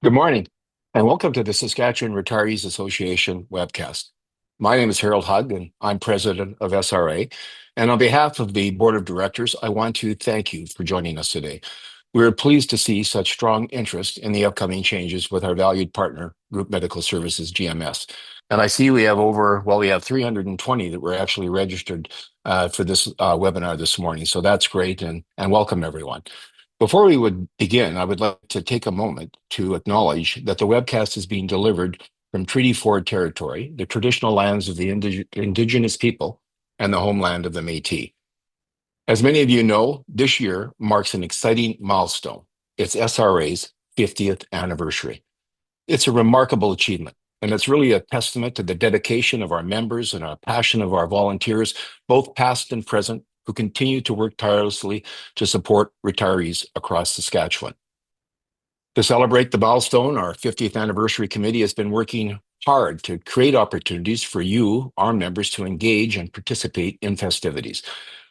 Good morning, and welcome to the Saskatchewan Retirees Association webcast. My name is Harold Hugg, and I'm president of SRA. And on behalf of the board of directors, I want to thank you for joining us today. We are pleased to see such strong interest in the upcoming changes with our valued partner, Group Medical Services, GMS. And I see we have we have 320 that were actually registered for this webinar this morning. So that's great, and welcome everyone. Before we would begin, I would like to take a moment to acknowledge that the webcast is being delivered from Treaty 4 territory, the traditional lands of the Indigenous people and the homeland of the Métis. As many of you know, this year marks an exciting milestone. It's SRA's 50th anniversary. It's a remarkable achievement, and it's really a testament to the dedication of our members and our passion of our volunteers, both past and present, who continue to work tirelessly to support retirees across Saskatchewan. To celebrate the milestone, our 50th anniversary committee has been working hard to create opportunities for you, our members, to engage and participate in festivities.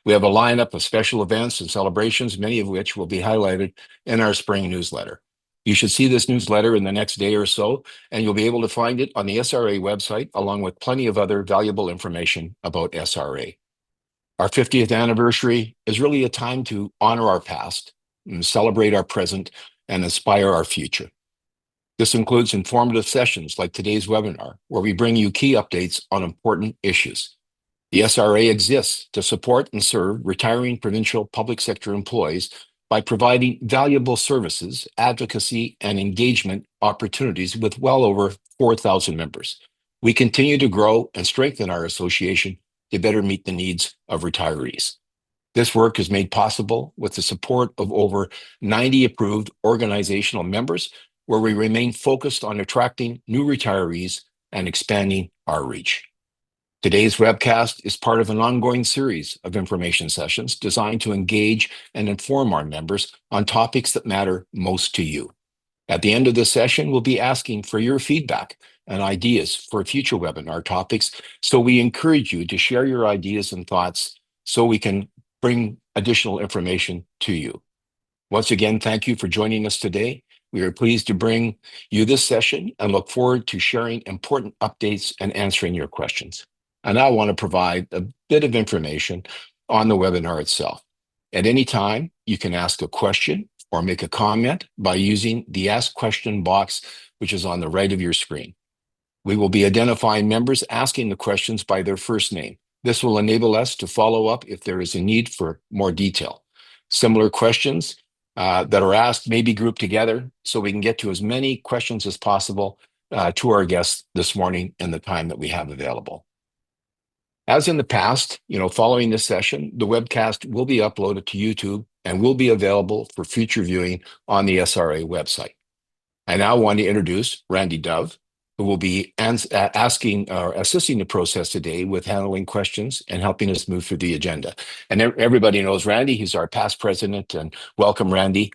We have a lineup of special events and celebrations, many of which will be highlighted in our spring newsletter. You should see this newsletter in the next day or so, and you'll be able to find it on the SRA website, along with plenty of other valuable information about SRA. Our 50th anniversary is really a time to honor our past, and celebrate our present, and inspire our future. This includes informative sessions like today's webinar, where we bring you key updates on important issues. The SRA exists to support and serve retiring provincial public sector employees by providing valuable services, advocacy, and engagement opportunities with well over 4,000 members. We continue to grow and strengthen our association to better meet the needs of retirees. This work is made possible with the support of over 90 approved organizational members, where we remain focused on attracting new retirees and expanding our reach. Today's webcast is part of an ongoing series of information sessions designed to engage and inform our members on topics that matter most to you. At the end of this session, we'll be asking for your feedback and ideas for future webinar topics, so we encourage you to share your ideas and thoughts so we can bring additional information to you. Once again, thank you for joining us today. We are pleased to bring you this session and look forward to sharing important updates and answering your questions. And I want to provide a bit of information on the webinar itself. At any time, you can ask a question or make a comment by using the Ask Question box, which is on the right of your screen. We will be identifying members asking the questions by their first name. This will enable us to follow up if there is a need for more detail. Similar questions that are asked may be grouped together so we can get to as many questions as possible to our guests this morning in the time that we have available. As in the past, following this session, the webcast will be uploaded to YouTube and will be available for future viewing on the SRA website. I now want to introduce Randy Dove, who will be asking or assisting the process today with handling questions and helping us move through the agenda. And everybody knows Randy. He's our past president, and welcome, Randy.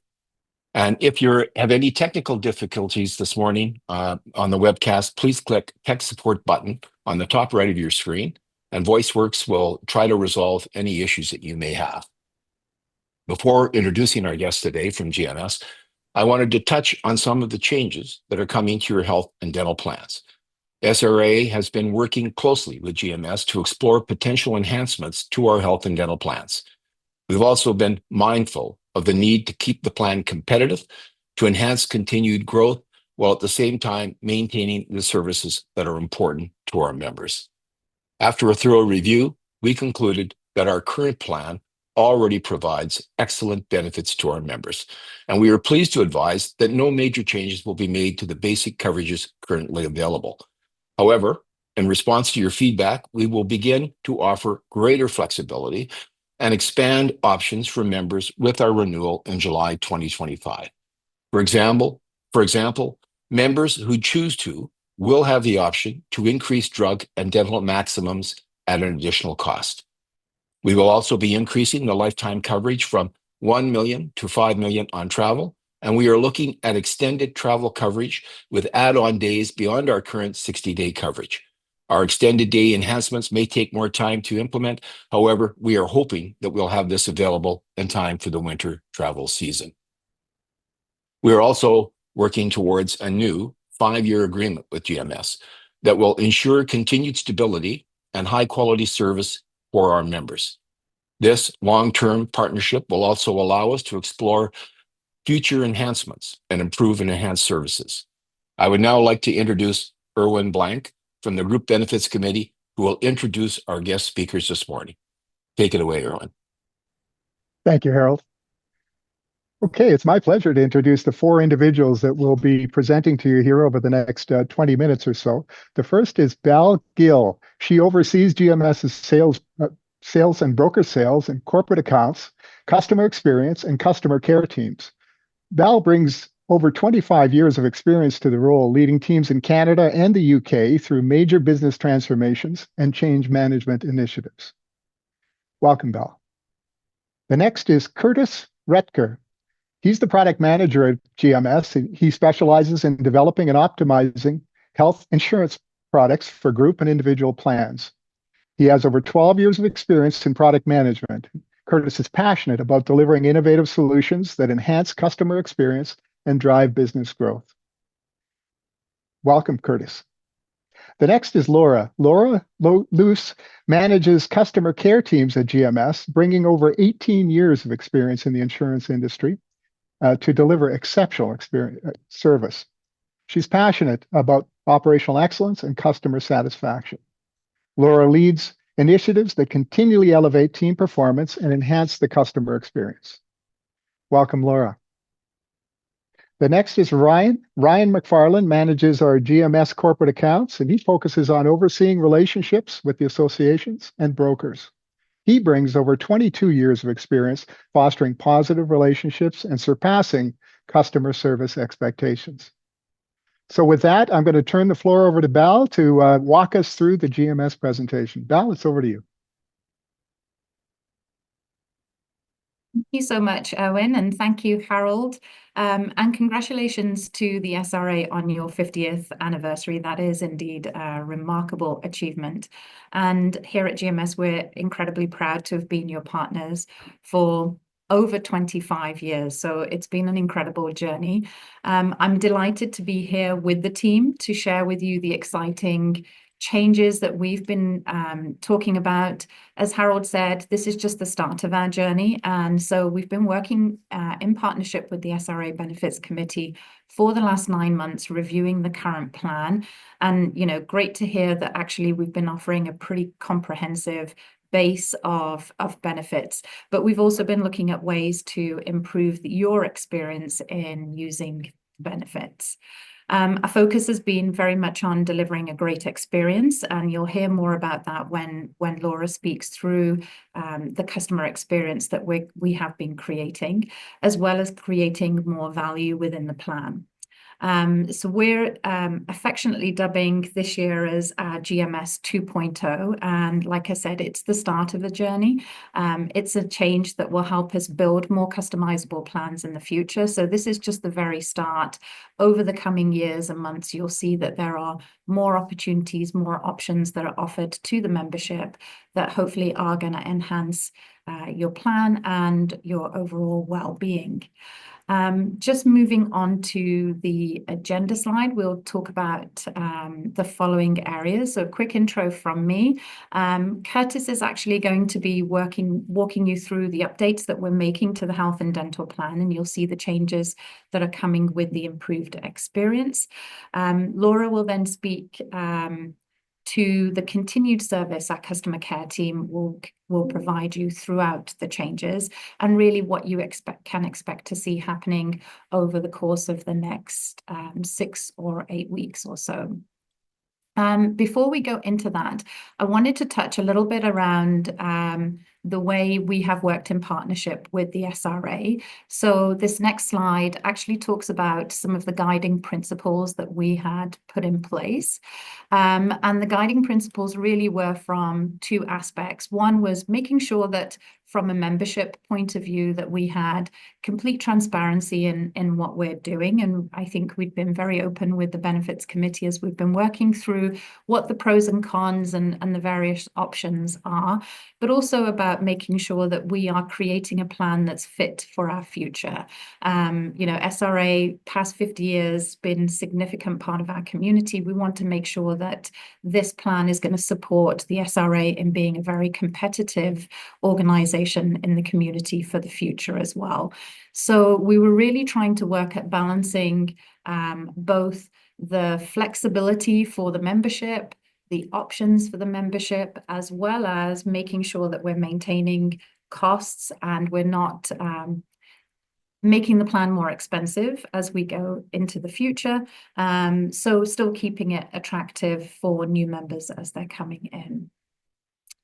And if you have any technical difficulties this morning on the webcast, please click Tech Support button on the top right of your screen, and VoiceWorks will try to resolve any issues that you may have. Before introducing our guest today from GMS, I wanted to touch on some of the changes that are coming to your health and dental plans. SRA has been working closely with GMS to explore potential enhancements to our health and dental plans. We've also been mindful of the need to keep the plan competitive, to enhance continued growth, while at the same time maintaining the services that are important to our members. After a thorough review, we concluded that our current plan already provides excellent benefits to our members, and we are pleased to advise that no major changes will be made to the basic coverages currently available. However, in response to your feedback, we will begin to offer greater flexibility and expand options for members with our renewal in July 2025. For example, members who choose to will have the option to increase drug and dental maximums at an additional cost. We will also be increasing the lifetime coverage from 1 million to 5 million on travel, and we are looking at extended travel coverage with add-on days beyond our current 60-day coverage. Our extended day enhancements may take more time to implement. However, we are hoping that we'll have this available in time for the winter travel season. We are also working towards a new 5-year agreement with GMS that will ensure continued stability and high-quality service for our members. This long-term partnership will also allow us to explore future enhancements and improve and enhance services. I would now like to introduce Erwin Blank from the Group Benefits Committee, who will introduce our guest speakers this morning. Take it away, Erwin. Thank you, Harold. Okay, it's my pleasure to introduce the 4 individuals that will be presenting to you here over the next 20 minutes or so. The first is Bal Gil. She oversees GMS's sales and broker sales and corporate accounts, customer experience, and customer care teams. Bal brings over 25 years of experience to the role, leading teams in Canada and the UK through major business transformations and change management initiatives. Welcome, Bal. The next is Curtis Roettger. He's the product manager at GMS, and he specializes in developing and optimizing health insurance products for group and individual plans. He has over 12 years of experience in product management. Curtis is passionate about delivering innovative solutions that enhance customer experience and drive business growth. Welcome, Curtis. The next is Laura. Loos manages customer care teams at GMS, bringing over 18 years of experience in the insurance industry to deliver exceptional service. She's passionate about operational excellence and customer satisfaction. Laura leads initiatives that continually elevate team performance and enhance the customer experience. Welcome, Laura. The next is Ryan. Ryan McFarlane manages our GMS corporate accounts, and he focuses on overseeing relationships with the associations and brokers. He brings over 22 years of experience fostering positive relationships and surpassing customer service expectations. So with that, I'm going to turn the floor over to Bal to walk us through the GMS presentation. Bal, it's over to you. Thank you so much, Erwin, and thank you, Harold. And congratulations to the SRA on your 50th anniversary. That is indeed a remarkable achievement. And here at GMS, we're incredibly proud to have been your partners for over 25 years. So it's been an incredible journey. I'm delighted to be here with the team to share with you the exciting changes that we've been talking about. As Harold said, this is just the start of our journey. And so we've been working in partnership with the SRA Benefits Committee for the last 9 months, reviewing the current plan. And, you know, great to hear that actually we've been offering a pretty comprehensive base of benefits, but we've also been looking at ways to improve your experience in using benefits. Our focus has been very much on delivering a great experience, and you'll hear more about that when Laura speaks through the customer experience that we have been creating, as well as creating more value within the plan. So we're affectionately dubbing this year as GMS 2.0. And like I said, it's the start of a journey. It's a change that will help us build more customizable plans in the future. So this is just the very start. Over the coming years and months, you'll see that there are more opportunities, more options that are offered to the membership that hopefully are going to enhance your plan and your overall well-being. Just moving on to the agenda slide, we'll talk about the following areas. So a quick intro from me. Curtis is actually going to be walking you through the updates that we're making to the health and dental plan, and you'll see the changes that are coming with the improved experience. Laura will then speak to the continued service our customer care team will provide you throughout the changes, and really what you can expect to see happening over the course of the next 6 or 8 weeks or so. Before we go into that, I wanted to touch a little bit around the way we have worked in partnership with the SRA. So this next slide actually talks about some of the guiding principles that we had put in place. And the guiding principles really were from 2 aspects. One was making sure that from a membership point of view, that we had complete transparency in what we're doing. And I think we've been very open with the benefits committee as we've been working through what the pros and cons and the various options are, but also about making sure that we are creating a plan that's fit for our future. SRA, past 50 years, been a significant part of our community. We want to make sure that this plan is going to support the SRA in being a very competitive organization in the community for the future as well. So we were really trying to work at balancing both the flexibility for the membership, the options for the membership, as well as making sure that we're maintaining costs and we're not making the plan more expensive as we go into the future. So still keeping it attractive for new members as they're coming in.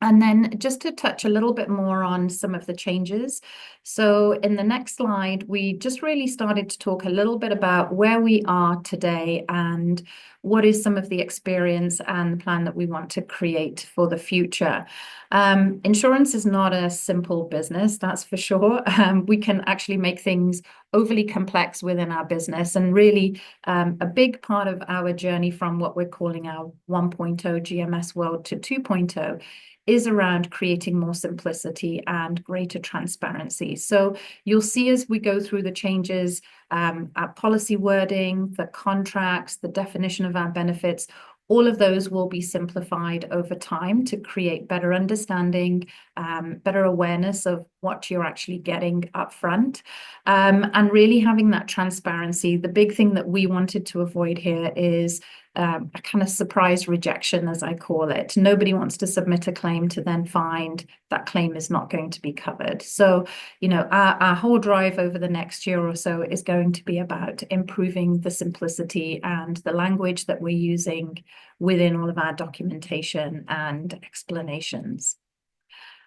And then just to touch a little bit more on some of the changes. So in the next slide, we just really started to talk a little bit about where we are today and what is some of the experience and the plan that we want to create for the future. Insurance is not a simple business, that's for sure. We can actually make things overly complex within our business, and really a big part of our journey from what we're calling our 1.0 GMS world to 2.0 is around creating more simplicity and greater transparency. So you'll see as we go through the changes, our policy wording, the contracts, the definition of our benefits, all of those will be simplified over time to create better understanding, better awareness of what you're actually getting up front, and really having that transparency. The big thing that we wanted to avoid here is a kind of surprise rejection, as I call it. Nobody wants to submit a claim to then find that claim is not going to be covered. So, our whole drive over the next year or so is going to be about improving the simplicity and the language that we're using within all of our documentation and explanations.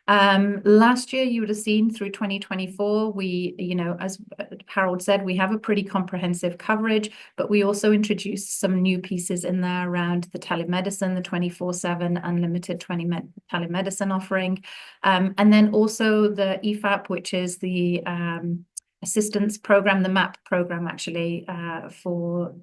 Last year, you would have seen through 2024, we, as Harold said, we have a pretty comprehensive coverage, but we also introduced some new pieces in there around the telemedicine, the 24/7 unlimited telemedicine offering, and then also the EFAP, which is the assistance program, the MAP program actually for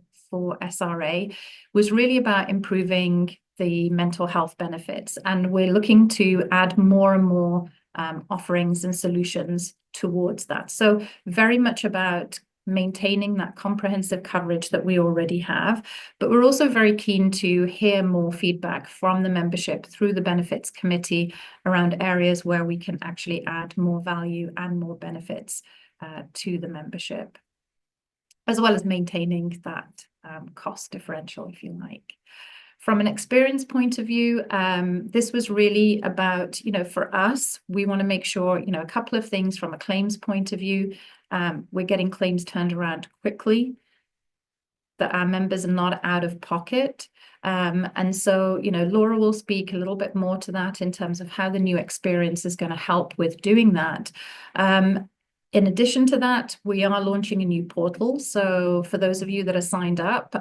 SRA, was really about improving the mental health benefits. And we're looking to add more and more offerings and solutions towards that. So very much about maintaining that comprehensive coverage that we already have, but we're also very keen to hear more feedback from the membership through the benefits committee around areas where we can actually add more value and more benefits to the membership, as well as maintaining that cost differential, if you like. From an experience point of view, this was really about, for us, we want to make sure, a couple of things from a claims point of view. We're getting claims turned around quickly, that our members are not out of pocket. And so, Laura will speak a little bit more to that in terms of how the new experience is going to help with doing that. In addition to that, we are launching a new portal. So for those of you that are signed up,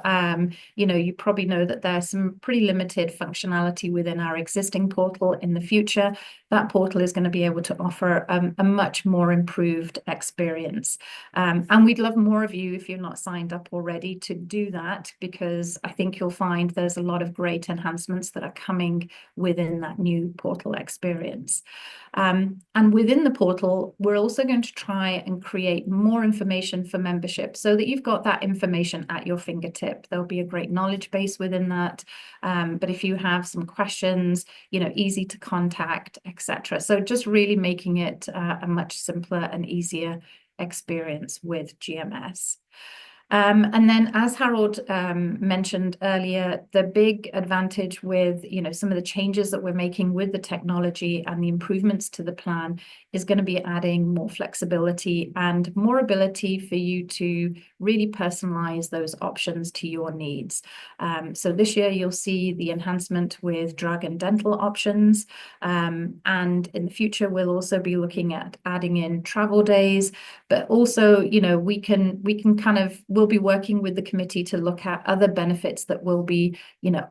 you probably know that there's some pretty limited functionality within our existing portal. In the future, that portal is going to be able to offer a much more improved experience. And we'd love more of you, if you're not signed up already, to do that, because I think you'll find there's a lot of great enhancements that are coming within that new portal experience. And within the portal, we're also going to try and create more information for membership so that you've got that information at your fingertip. There'll be a great knowledge base within that. But if you have some questions, easy to contact, etc. So just really making it a much simpler and easier experience with GMS. And then, as Harold mentioned earlier, the big advantage with some of the changes that we're making with the technology and the improvements to the plan is going to be adding more flexibility and more ability for you to really personalize those options to your needs. So this year you'll see the enhancement with drug and dental options, and in the future we'll also be looking at adding in travel days, but also we can kind of will be working with the committee to look at other benefits that will be,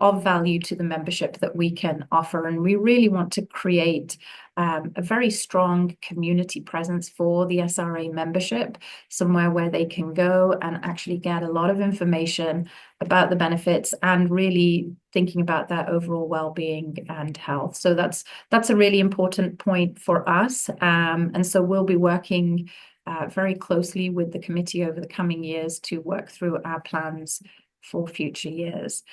of value to the membership that we can offer. And we really want to create a very strong community presence for the SRA membership, somewhere where they can go and actually get a lot of information about the benefits and really thinking about their overall well-being and health. So that's a really important point for us. And so we'll be working very closely with the committee over the coming years to work through our plans for future years.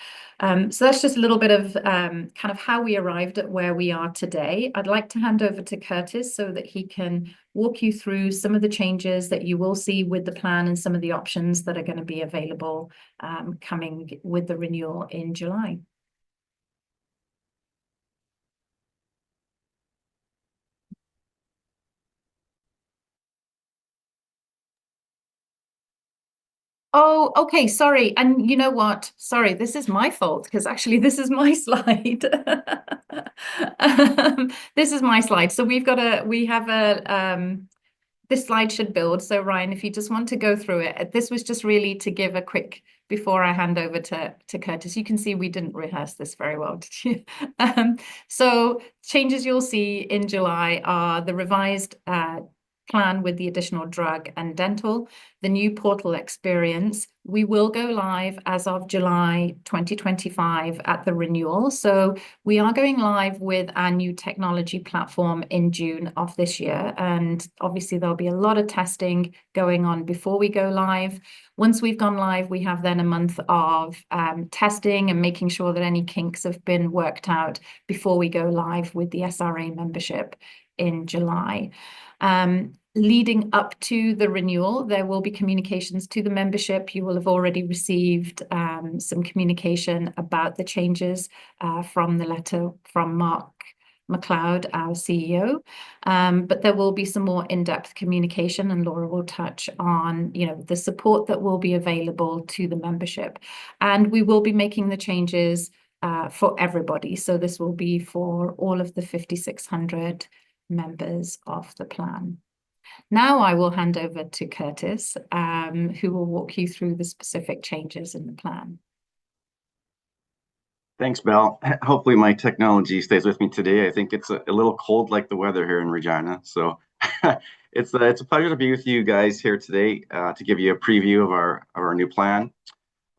So that's just a little bit of kind of how we arrived at where we are today. I'd like to hand over to Curtis so that he can walk you through some of the changes that you will see with the plan and some of the options that are going to be available coming with the renewal in July. Oh, okay, sorry. And you know what? Sorry, this is my fault because actually this is my slide. This is my slide. So this slide should build. So Ryan, if you just want to go through it, this was just really to give a quick, before I hand over to Curtis. You can see we didn't rehearse this very well, did you? So changes you'll see in July are the revised plan with the additional drug and dental, the new portal experience. We will go live as of July 2025 at the renewal. So we are going live with our new technology platform in June of this year. And obviously there'll be a lot of testing going on before we go live. Once we've gone live, we have then a month of testing and making sure that any kinks have been worked out before we go live with the SRA membership in July. Leading up to the renewal, there will be communications to the membership. You will have already received some communication about the changes from the letter from Mark McLeod, our CEO. But there will be some more in-depth communication, and Laura will touch on, the support that will be available to the membership. And we will be making the changes for everybody. So this will be for all of the 5,600 members of the plan. Now I will hand over to Curtis, who will walk you through the specific changes in the plan. Thanks, Bal. Hopefully my technology stays with me today. I think it's a little cold like the weather here in Regina. So it's a pleasure to be with you guys here today to give you a preview of our new plan.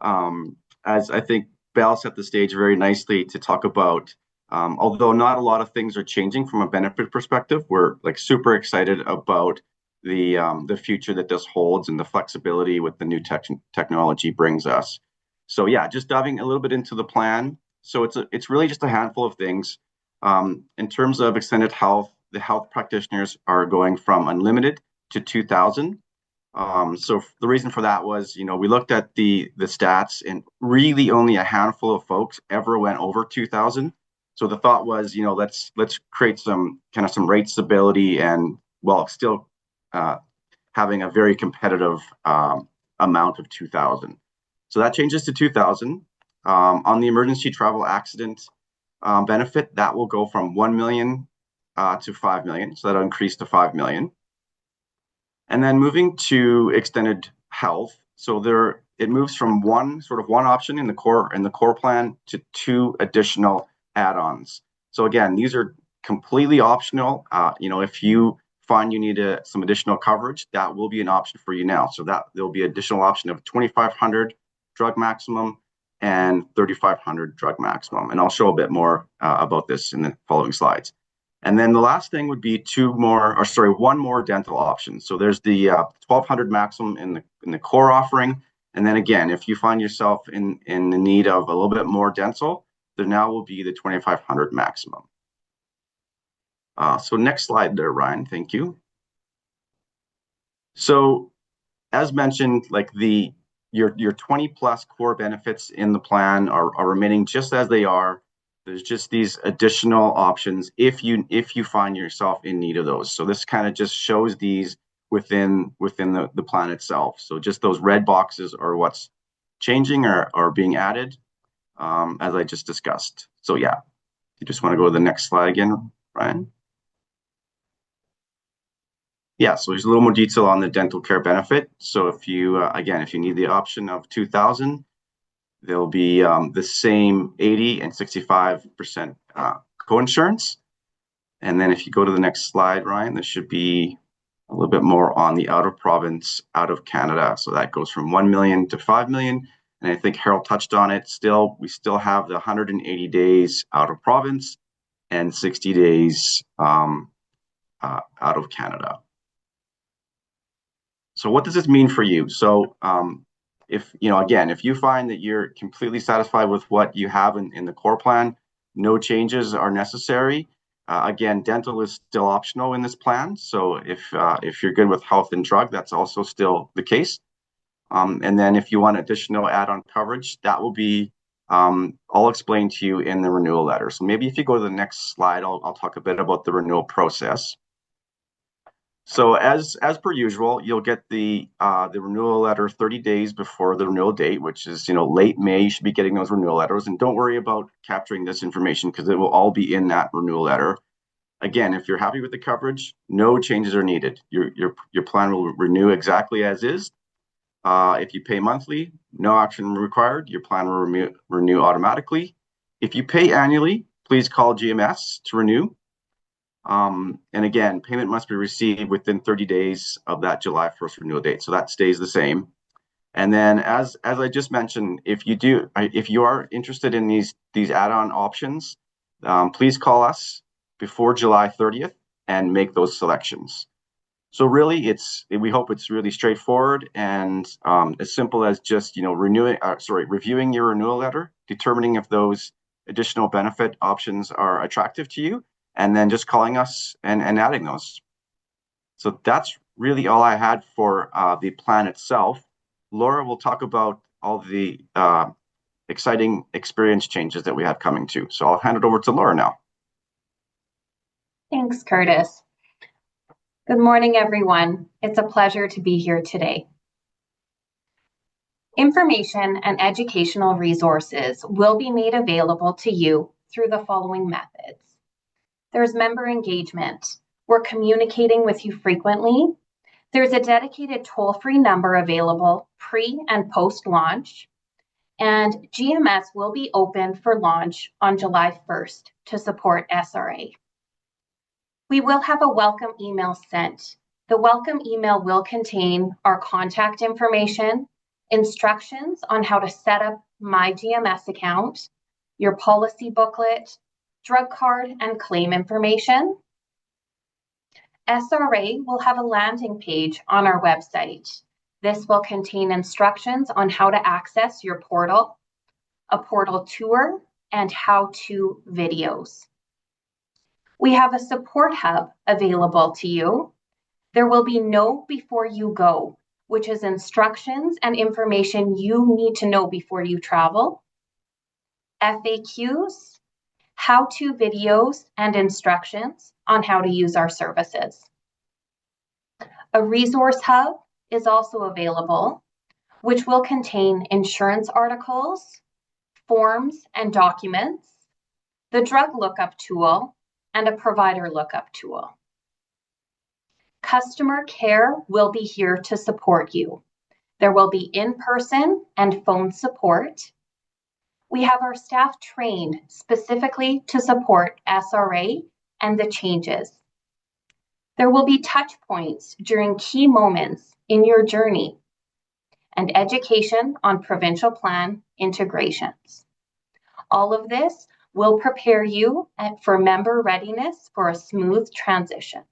As I think Bal set the stage very nicely to talk about, although not a lot of things are changing from a benefit perspective, we're super excited about the future that this holds and the flexibility with the new technology brings us. So yeah, just diving a little bit into the plan. So it's really just a handful of things. In terms of extended health, the health practitioners are going from unlimited to 2,000. So the reason for that was, we looked at the stats and really only a handful of folks ever went over 2,000. So the thought was, let's create some rate stability and while still having a very competitive amount of 2,000. So that changes to 2,000. On the emergency travel accident benefit, that will go from 1 million to 5 million. So that'll increase to 5 million. And then moving to extended health. So it moves from one option in the core plan to 2 additional add-ons. So again, these are completely optional. If you find you need some additional coverage, that will be an option for you now. So that there'll be additional option of 2,500 drug maximum and 3,500 drug maximum. And I'll show a bit more about this in the following slides. And then the last thing would be one more dental option. So there's the 1,200 maximum in the core offering. And then again, if you find yourself in the need of a little bit more dental, there now will be the 2,500 maximum. So next slide there, Ryan, thank you. So as mentioned, your 20 plus core benefits in the plan are remaining just as they are. There's just these additional options if you find yourself in need of those. So this kind of just shows these within the plan itself. So just those red boxes are what's changing or being added, as I just discussed. So yeah, you just want to go to the next slide again, Ryan. Yeah, so there's a little more detail on the dental care benefit. So if you, again, if you need the option of 2,000, there'll be the same 80 and 65% co-insurance. And then if you go to the next slide, Ryan, there should be a little bit more on the out of province, out of Canada. So that goes from 1 million to 5 million. And I think Harold touched on it. We still have the 180 days out of province and 60 days out of Canada. So what does this mean for you? So if you find that you're completely satisfied with what you have in the core plan, no changes are necessary. Again, dental is still optional in this plan. So if you're good with health and drug, that's also still the case. And then if you want additional add-on coverage, that will be all explained to you in the renewal letter. So maybe if you go to the next slide, I'll talk a bit about the renewal process. So as per usual, you'll get the renewal letter 30 days before the renewal date, which is late May. You should be getting those renewal letters, and don't worry about capturing this information because it will all be in that renewal letter. Again, if you're happy with the coverage, no changes are needed. Your plan will renew exactly as is. If you pay monthly, no action required. Your plan will renew automatically. If you pay annually, please call GMS to renew. And again, payment must be received within 30 days of that July 1st renewal date. So that stays the same. And then as I just mentioned, if you are interested in these add-on options, please call us before July 30th and make those selections. So really, we hope it's really straightforward and as simple as just reviewing your renewal letter, determining if those additional benefit options are attractive to you, and then just calling us and adding those. So that's really all I had for the plan itself. Laura will talk about all the exciting experience changes that we have coming too. So I'll hand it over to Laura now. Thanks, Curtis. Good morning, everyone. It's a pleasure to be here today. Information and educational resources will be made available to you through the following methods. There's member engagement. We're communicating with you frequently. There's a dedicated toll-free number available pre and post-launch. And GMS will be open for launch on July 1st to support SRA. We will have a welcome email sent. The welcome email will contain our contact information, instructions on how to set up my GMS account, your policy booklet, drug card, and claim information. SRA will have a landing page on our website. This will contain instructions on how to access your portal, a portal tour, and how-to videos. We have a support hub available to you. There will be Know Before You Go, which is instructions and information you need to know before you travel, FAQs, how-to videos and instructions on how to use our services. A resource hub is also available, which will contain insurance articles, forms and documents, the drug lookup tool, and a provider lookup tool. Customer care will be here to support you. There will be in-person and phone support. We have our staff trained specifically to support SRA and the changes. There will be touch points during key moments in your journey and education on provincial plan integrations. All of this will prepare you for member readiness for a smooth transition.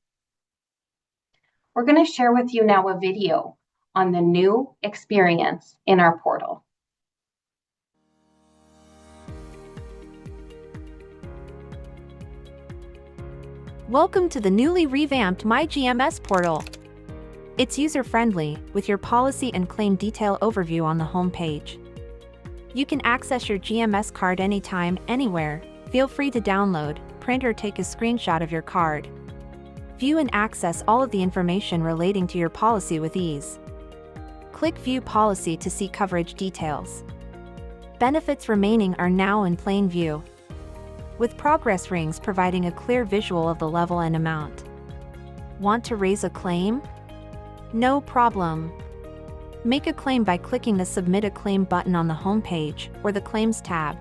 We're going to share with you now a video on the new experience in our portal. Welcome to the newly revamped My GMS portal. It's user-friendly, with your policy and claim detail overview on the home page. You can access your GMS card anytime, anywhere. Feel free to download, print or take a screenshot of your card. View and access all of the information relating to your policy with ease. Click View Policy to see coverage details. Benefits remaining are now in plain view, with progress rings providing a clear visual of the level and amount. Want to raise a claim? No problem. Make a claim by clicking the Submit a Claim button on the homepage or the Claims tab.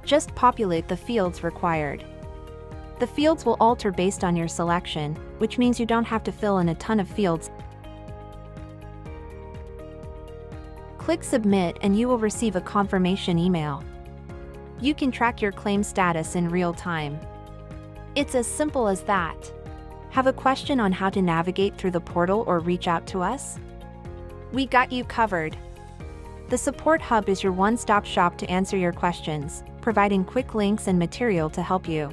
Just populate the fields required. The fields will alter based on your selection, which means you don't have to fill in a ton of fields. Click Submit and you will receive a confirmation email. You can track your claim status in real time. It's as simple as that. Have a question on how to navigate through the portal or reach out to us? We got you covered. The Support Hub is your one-stop shop to answer your questions, providing quick links and material to help you.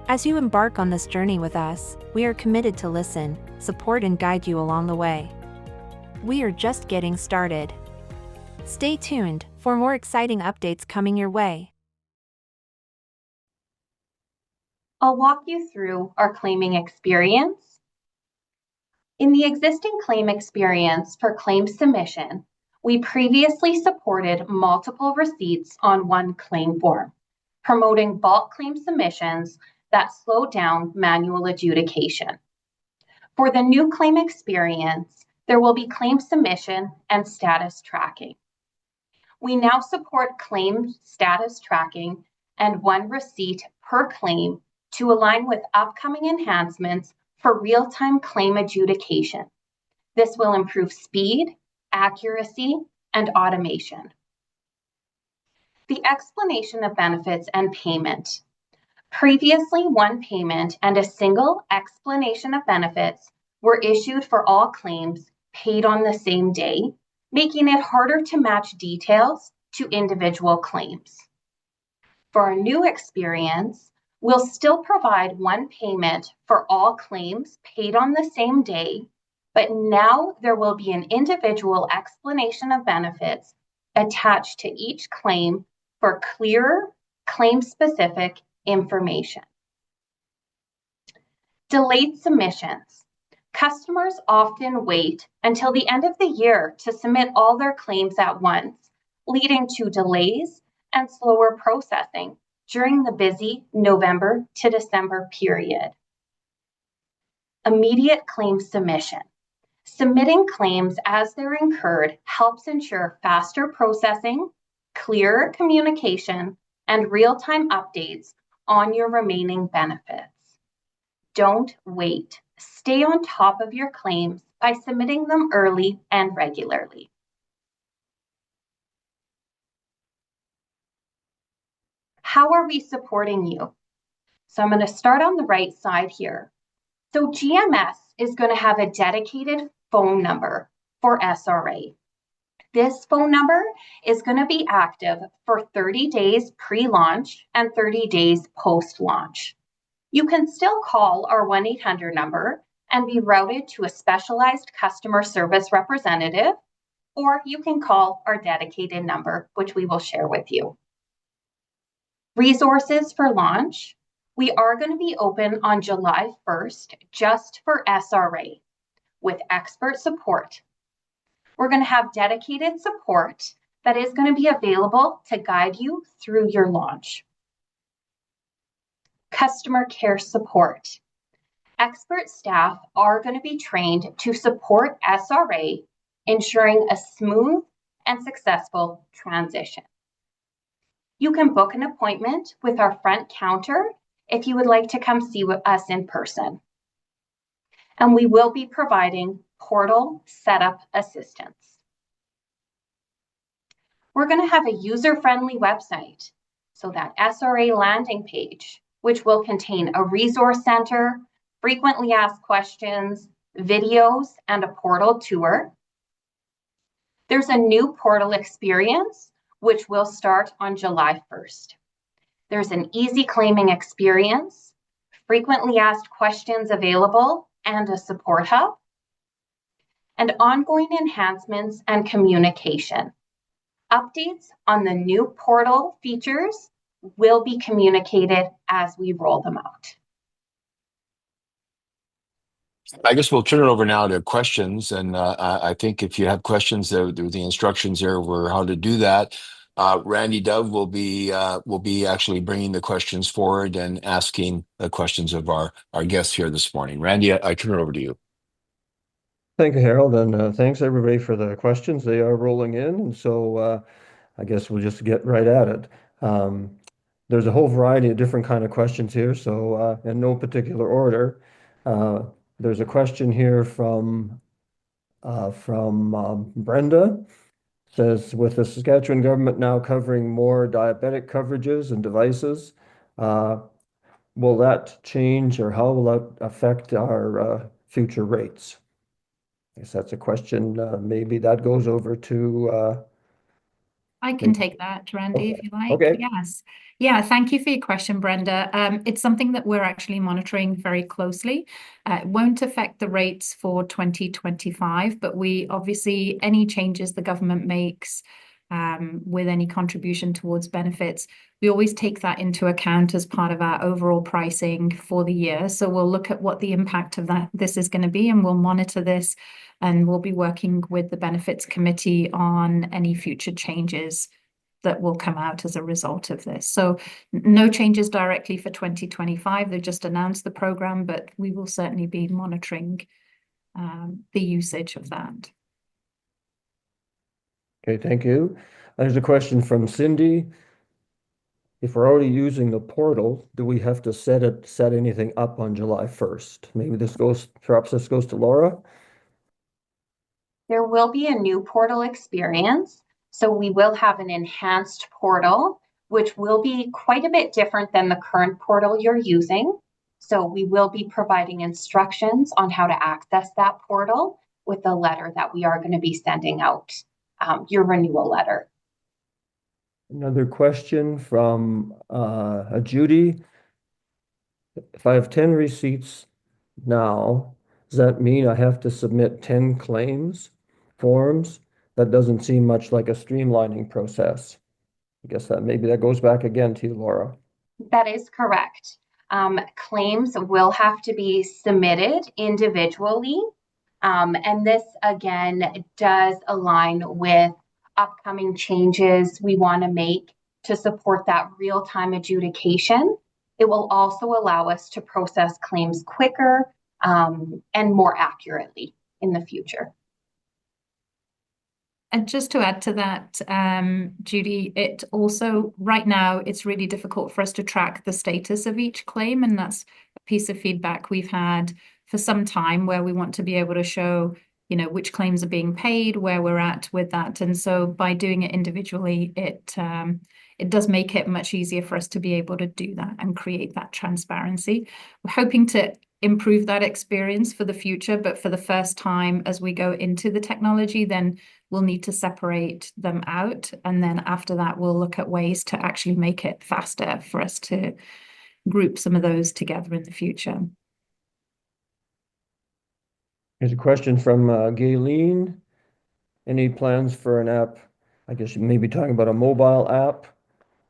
As you embark on this journey with us, we are committed to listen, support, and guide you along the way. We are just getting started. Stay tuned for more exciting updates coming your way. I'll walk you through our claiming experience. In the existing claim experience for claim submission, we previously supported multiple receipts on one claim form, promoting bulk claim submissions that slow down manual adjudication. For the new claim experience, there will be claim submission and status tracking. We now support claim status tracking and one receipt per claim to align with upcoming enhancements for real-time claim adjudication. This will improve speed, accuracy, and automation. The explanation of benefits and payment. Previously, one payment and a single explanation of benefits were issued for all claims paid on the same day, making it harder to match details to individual claims. For our new experience, we'll still provide one payment for all claims paid on the same day, but now there will be an individual explanation of benefits attached to each claim for clearer, claim-specific information. Delayed submissions. Customers often wait until the end of the year to submit all their claims at once, leading to delays and slower processing during the busy November to December period. Immediate claim submission. Submitting claims as they're incurred helps ensure faster processing, clearer communication, and real-time updates on your remaining benefits. Don't wait. Stay on top of your claims by submitting them early and regularly. How are we supporting you? So I'm going to start on the right side here. So GMS is going to have a dedicated phone number for SRA. This phone number is going to be active for 30 days pre-launch and 30 days post-launch. You can still call our 1-800 number and be routed to a specialized customer service representative, or you can call our dedicated number, which we will share with you. Resources for launch. We are going to be open on July 1st just for SRA with expert support. We're going to have dedicated support that is going to be available to guide you through your launch. Customer care support. Expert staff are going to be trained to support SRA, ensuring a smooth and successful transition. You can book an appointment with our front counter if you would like to come see us in person. And we will be providing portal setup assistance. We're going to have a user-friendly website, so that SRA landing page, which will contain a resource center, frequently asked questions, videos, and a portal tour. There's a new portal experience, which will start on July 1st. There's an easy claiming experience, frequently asked questions available, and a support hub, and ongoing enhancements and communication. Updates on the new portal features will be communicated as we roll them out. I guess we'll turn it over now to questions. And I think if you have questions, the instructions there were how to do that. Randy Dove will be actually bringing the questions forward and asking the questions of our guests here this morning. Randy, I turn it over to you. Thank you, Harold, and thanks everybody for the questions. They are rolling in, and so I guess we'll just get right at it. There's a whole variety of different kind of questions here, so in no particular order. There's a question here from Brenda. Says, with the Saskatchewan government now covering more diabetic coverages and devices, will that change or how will that affect our future rates? I guess that's a question. Maybe that goes over to. I can take that, Randy, if you like. Okay. Yes. Yeah, thank you for your question, Brenda. It's something that we're actually monitoring very closely. It won't affect the rates for 2025, but we obviously, any changes the government makes with any contribution towards benefits, we always take that into account as part of our overall pricing for the year. So we'll look at what the impact of this is going to be, and we'll monitor this, and we'll be working with the benefits committee on any future changes that will come out as a result of this. So no changes directly for 2025. They've just announced the program, but we will certainly be monitoring the usage of that. Okay, thank you. There's a question from Cindy. If we're already using the portal, do we have to set anything up on July 1st? Maybe perhaps this goes to Laura. There will be a new portal experience. So we will have an enhanced portal, which will be quite a bit different than the current portal you're using. So we will be providing instructions on how to access that portal with the letter that we are going to be sending out, your renewal letter. Another question from Judy. If I have 10 receipts now, does that mean I have to submit 10 claims forms? That doesn't seem much like a streamlining process. I guess maybe that goes back again to you, Laura. That is correct. Claims will have to be submitted individually. And this, again, does align with upcoming changes we want to make to support that real-time adjudication. It will also allow us to process claims quicker and more accurately in the future. And just to add to that, Judy, it also, right now, it's really difficult for us to track the status of each claim. And that's a piece of feedback we've had for some time, where we want to be able to show, which claims are being paid, where we're at with that. And so by doing it individually, it does make it much easier for us to be able to do that and create that transparency. We're hoping to improve that experience for the future, but for the first time, as we go into the technology, then we'll need to separate them out. And then after that, we'll look at ways to actually make it faster for us to group some of those together in the future. Here's a question from Gayleen. Any plans for an app? I guess you may be talking about a mobile app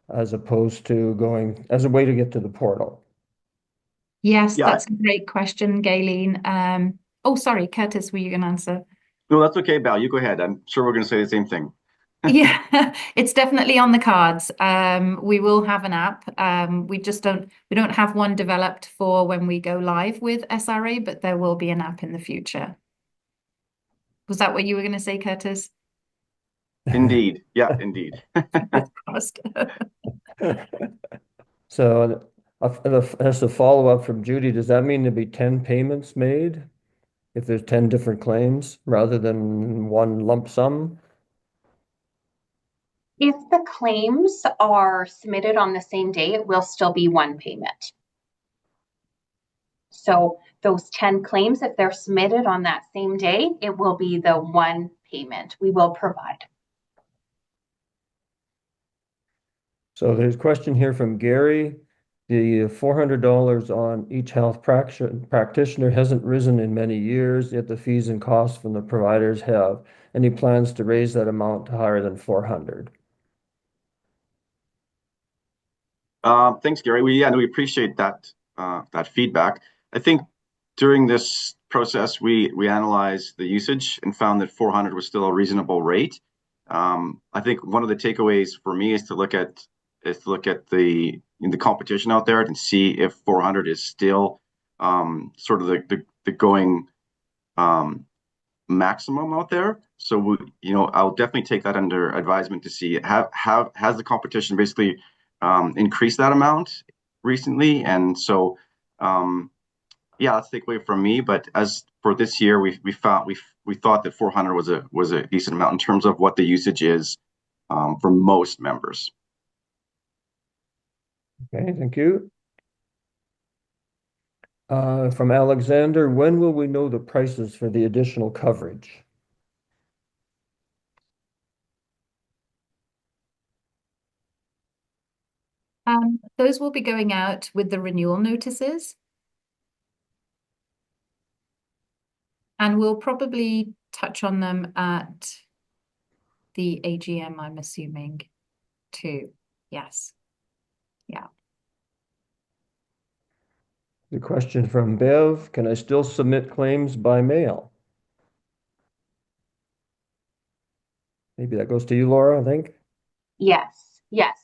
as opposed to going as a way to get to the portal. Yes, that's a great question, Gayleen. Sorry, Curtis, were you going to answer? No, that's okay, Bal. You go ahead. I'm sure we're going to say the same thing. Yeah, it's definitely on the cards. We will have an app. We don't have one developed for when we go live with SRA, but there will be an app in the future. Was that what you were going to say, Curtis? Indeed. Yeah, indeed. So as a follow-up from Judy, does that mean there'll be 10 payments made if there's 10 different claims rather than one lump sum? If the claims are submitted on the same day, it will still be one payment. So those 10 claims, if they're submitted on that same day, it will be the one payment we will provide. So there's a question here from Gary. The $400 on each health practitioner hasn't risen in many years, yet the fees and costs from the providers have. Any plans to raise that amount to higher than 400? Thanks, Gary. We appreciate that feedback. I think during this process, we analyzed the usage and found that 400 was still a reasonable rate. I think one of the takeaways for me is to look at the competition out there and see if 400 is still sort of the going maximum out there. So I'll definitely take that under advisement to see has the competition basically increased that amount recently, and so yeah, that's the takeaway from me. But as for this year, we thought that 400 was a decent amount in terms of what the usage is for most members. Okay, thank you. From Alexander, when will we know the prices for the additional coverage? Those will be going out with the renewal notices. And we'll probably touch on them at the AGM, I'm assuming, too. Yes. Yeah. The question from Bev, can I still submit claims by mail? Maybe that goes to you, Laura, I think. Yes,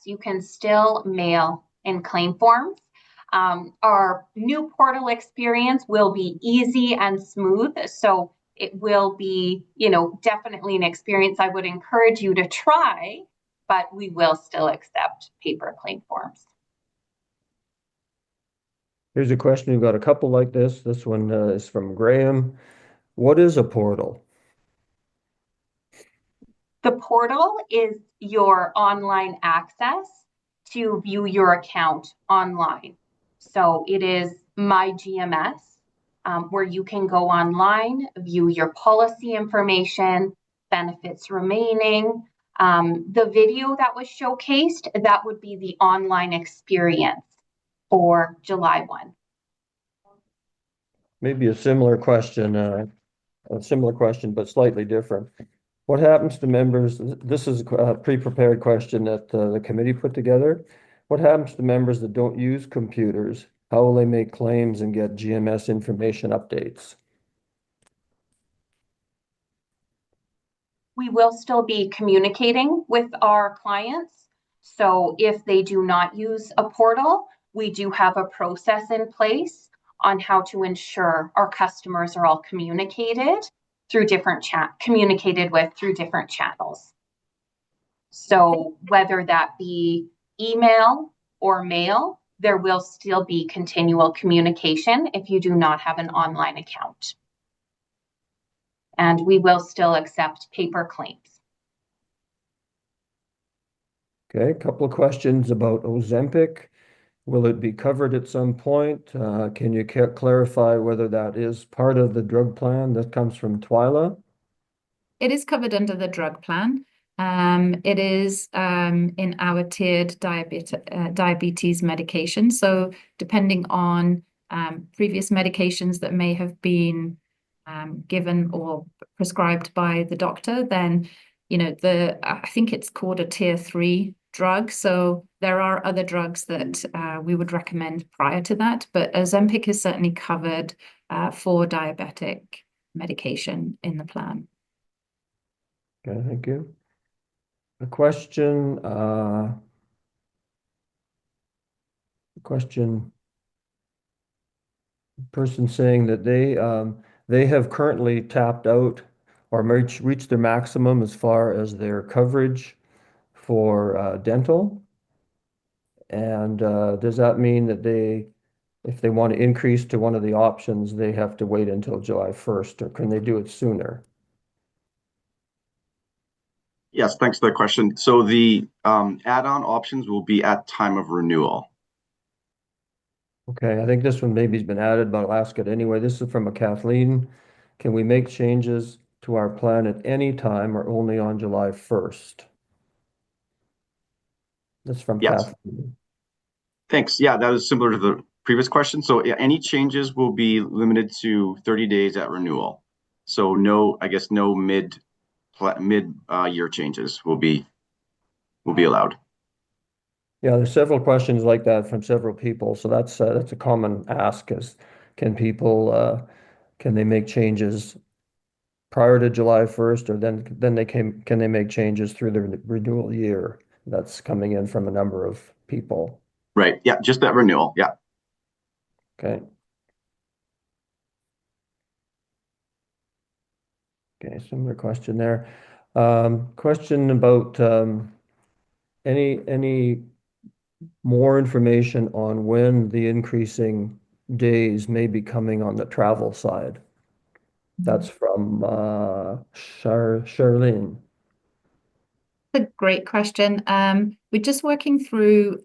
you can still mail in claim forms. Our new portal experience will be easy and smooth, so it will be, definitely an experience I would encourage you to try, but we will still accept paper claim forms. Here's a question. We've got a couple like this. This one is from Graham. What is a portal? The portal is your online access to view your account online. So it is My GMS, where you can go online, view your policy information, benefits remaining. The video that was showcased, that would be the online experience for July 1. Maybe a similar question, but slightly different. What happens to members? This is a pre-prepared question that the committee put together. What happens to members that don't use computers? How will they make claims and get GMS information updates? We will still be communicating with our clients. So if they do not use a portal, we do have a process in place on how to ensure our customers are all communicated through different channels. So whether that be email or mail, there will still be continual communication if you do not have an online account. And we will still accept paper claims. Okay, a couple of questions about Ozempic. Will it be covered at some point? Can you clarify whether that is part of the drug plan? That comes from Twyla. It is covered under the drug plan. It is in our tiered diabetes medication. So depending on previous medications that may have been given or prescribed by the doctor, then I think it's called a tier 3 drug. So there are other drugs that we would recommend prior to that, but Ozempic is certainly covered for diabetic medication in the plan. Okay, thank you. A question, person saying that they have currently tapped out or reached their maximum as far as their coverage for dental. And does that mean that if they want to increase to one of the options, they have to wait until July 1st, or can they do it sooner? Yes, thanks for the question. So the add-on options will be at time of renewal. Okay, I think this one maybe has been added, but I'll ask it anyway. This is from a Kathleen. Can we make changes to our plan at any time or only on July 1st? That's from Yes. Kathleen. Thanks. Yeah, that is similar to the previous question. So yeah, any changes will be limited to 30 days at renewal. So no mid year changes will be allowed. Yeah, there's several questions like that from several people. So that's a common ask: is can they make changes prior to July 1st, or then can they make changes through the renewal year? That's coming in from a number of people. Right. Yeah, just that renewal. Yeah. Okay. Okay, similar question there. Question about any more information on when the increasing days may be coming on the travel side. That's from Charlene. A great question. We're just working through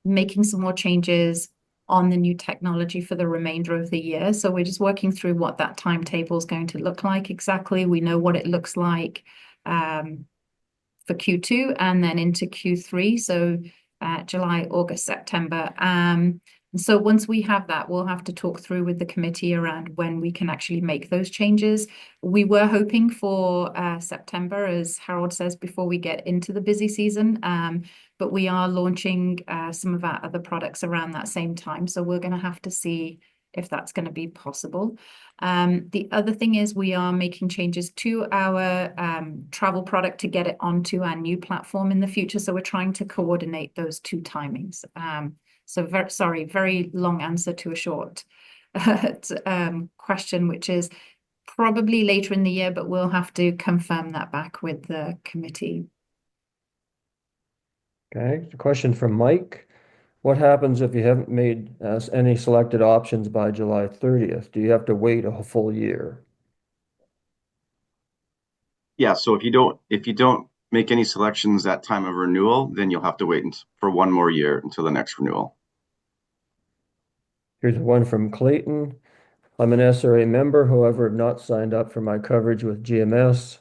making some more changes on the new technology for the remainder of the year. So we're just working through what that timetable is going to look like exactly. We know what it looks like for Q2 and then into Q3. So July, August, September. So once we have that, we'll have to talk through with the committee around when we can actually make those changes. We were hoping for September, as Harold says, before we get into the busy season. But we are launching some of our other products around that same time. So we're going to have to see if that's going to be possible. The other thing is we are making changes to our travel product to get it onto our new platform in the future. So we're trying to coordinate those two timings. So very long answer to a short question, which is probably later in the year, but we'll have to confirm that back with the committee. Okay, a question from Mike. What happens if you haven't made any selected options by July 30th? Do you have to wait a full year? Yeah. So if you don't make any selections at time of renewal, then you'll have to wait for one more year until the next renewal. Here's one from Clayton. I'm an SRA member, however, have not signed up for my coverage with GMS.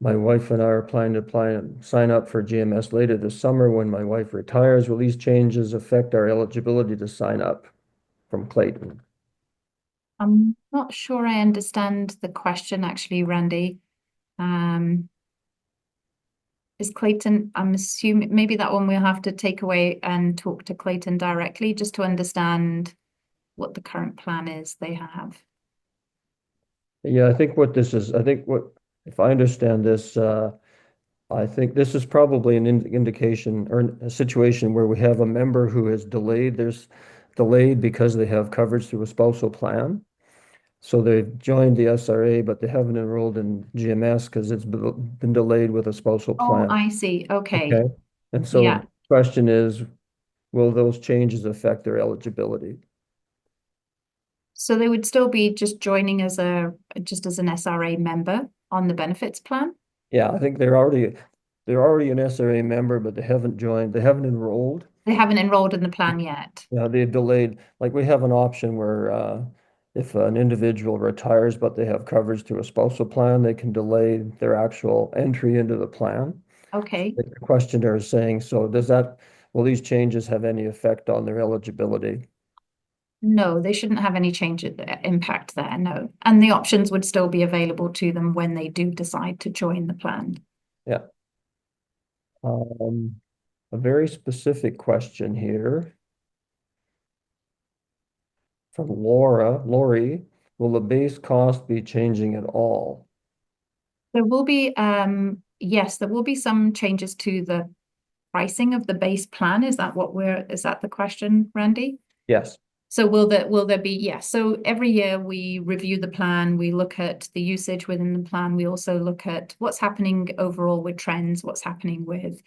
My wife and I are planning to sign up for GMS later this summer when my wife retires. Will these changes affect our eligibility to sign up? From Clayton. I'm not sure I understand the question actually, Randy. Is Clayton, I'm assuming maybe that one we'll have to take away and talk to Clayton directly just to understand what the current plan is they have. Yeah, I think what this is, if I understand this, I think this is probably an indication or a situation where we have a member who has delayed, there's delayed because they have coverage through a spousal plan. So they've joined the SRA, but they haven't enrolled in GMS because it's been delayed with a spousal plan. Oh, I see. Okay. Okay. And so Yeah. the question is, will those changes affect their eligibility? So they would still be just joining as just as an SRA member on the benefits plan? Yeah, I think they're already an SRA member, but they haven't joined, they haven't enrolled. They haven't enrolled in the plan yet. Yeah, they've delayed, like we have an option where if an individual retires, but they have coverage through a spousal plan, they can delay their actual entry into the plan. Okay. The questioner is saying, so will these changes have any effect on their eligibility? No, they shouldn't have any impact there, no. And the options would still be available to them when they do decide to join the plan. Yeah. A very specific question here from Lori, will the base cost be changing at all? There will be, yes, there will be some changes to the pricing of the base plan. Is that the question, Randy? Yes. So will there be, yes. So every year we review the plan, we look at the usage within the plan. We also look at what's happening overall with trends, what's happening with,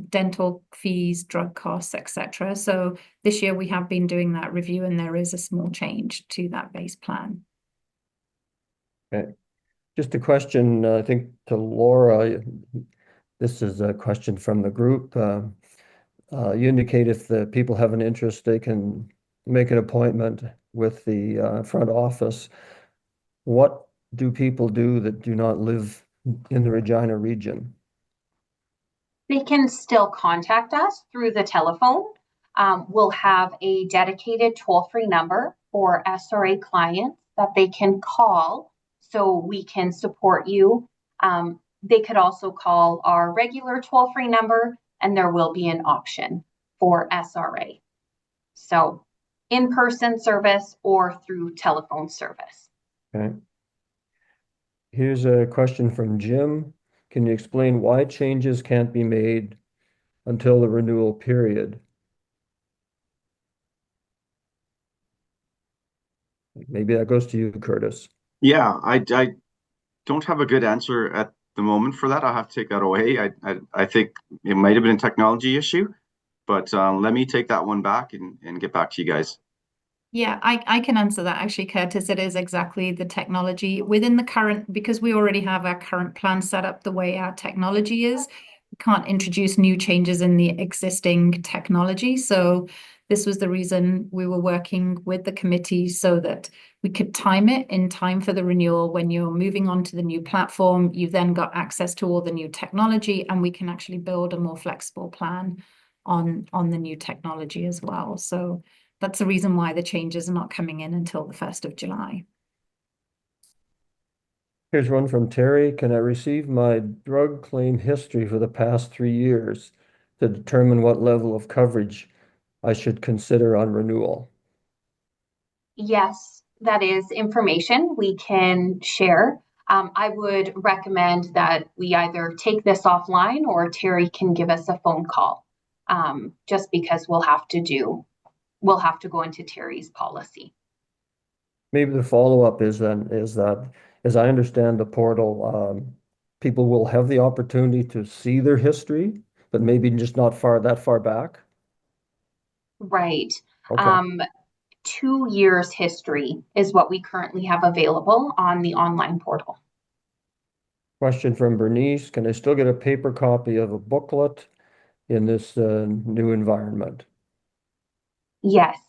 dental fees, drug costs, etc. So this year we have been doing that review and there is a small change to that base plan. Okay. Just a question, I think to Laura, this is a question from the group. You indicate if the people have an interest, they can make an appointment with the front office. What do people do that do not live in the Regina region? They can still contact us through the telephone. We'll have a dedicated toll-free number for SRA clients that they can call so we can support you. They could also call our regular toll-free number and there will be an option for SRA. So in-person service or through telephone service. Okay. Here's a question from Jim. Can you explain why changes can't be made until the renewal period? Maybe that goes to you, Curtis. Yeah, I don't have a good answer at the moment for that. I'll have to take that away. I think it might have been a technology issue, but let me take that one back and get back to you guys. Yeah, I can answer that actually, Curtis. It is exactly the technology within the current, because we already have our current plan set up the way our technology is. We can't introduce new changes in the existing technology. So this was the reason we were working with the committee so that we could time it in time for the renewal. When you're moving on to the new platform, you've then got access to all the new technology, and we can actually build a more flexible plan on the new technology as well. So that's the reason why the changes are not coming in until the 1st of July. Here's one from Terry. Can I receive my drug claim history for the past 3 years to determine what level of coverage I should consider on renewal? Yes, that is information we can share. I would recommend that we either take this offline or Terry can give us a phone call, just because we'll have to go into Terry's policy. Maybe the follow-up is that, as I understand the portal, people will have the opportunity to see their history, but maybe just not that far back. Right. Okay. 2 years history is what we currently have available on the online portal. Question from Bernice. Can I still get a paper copy of a booklet in this new environment? Yes.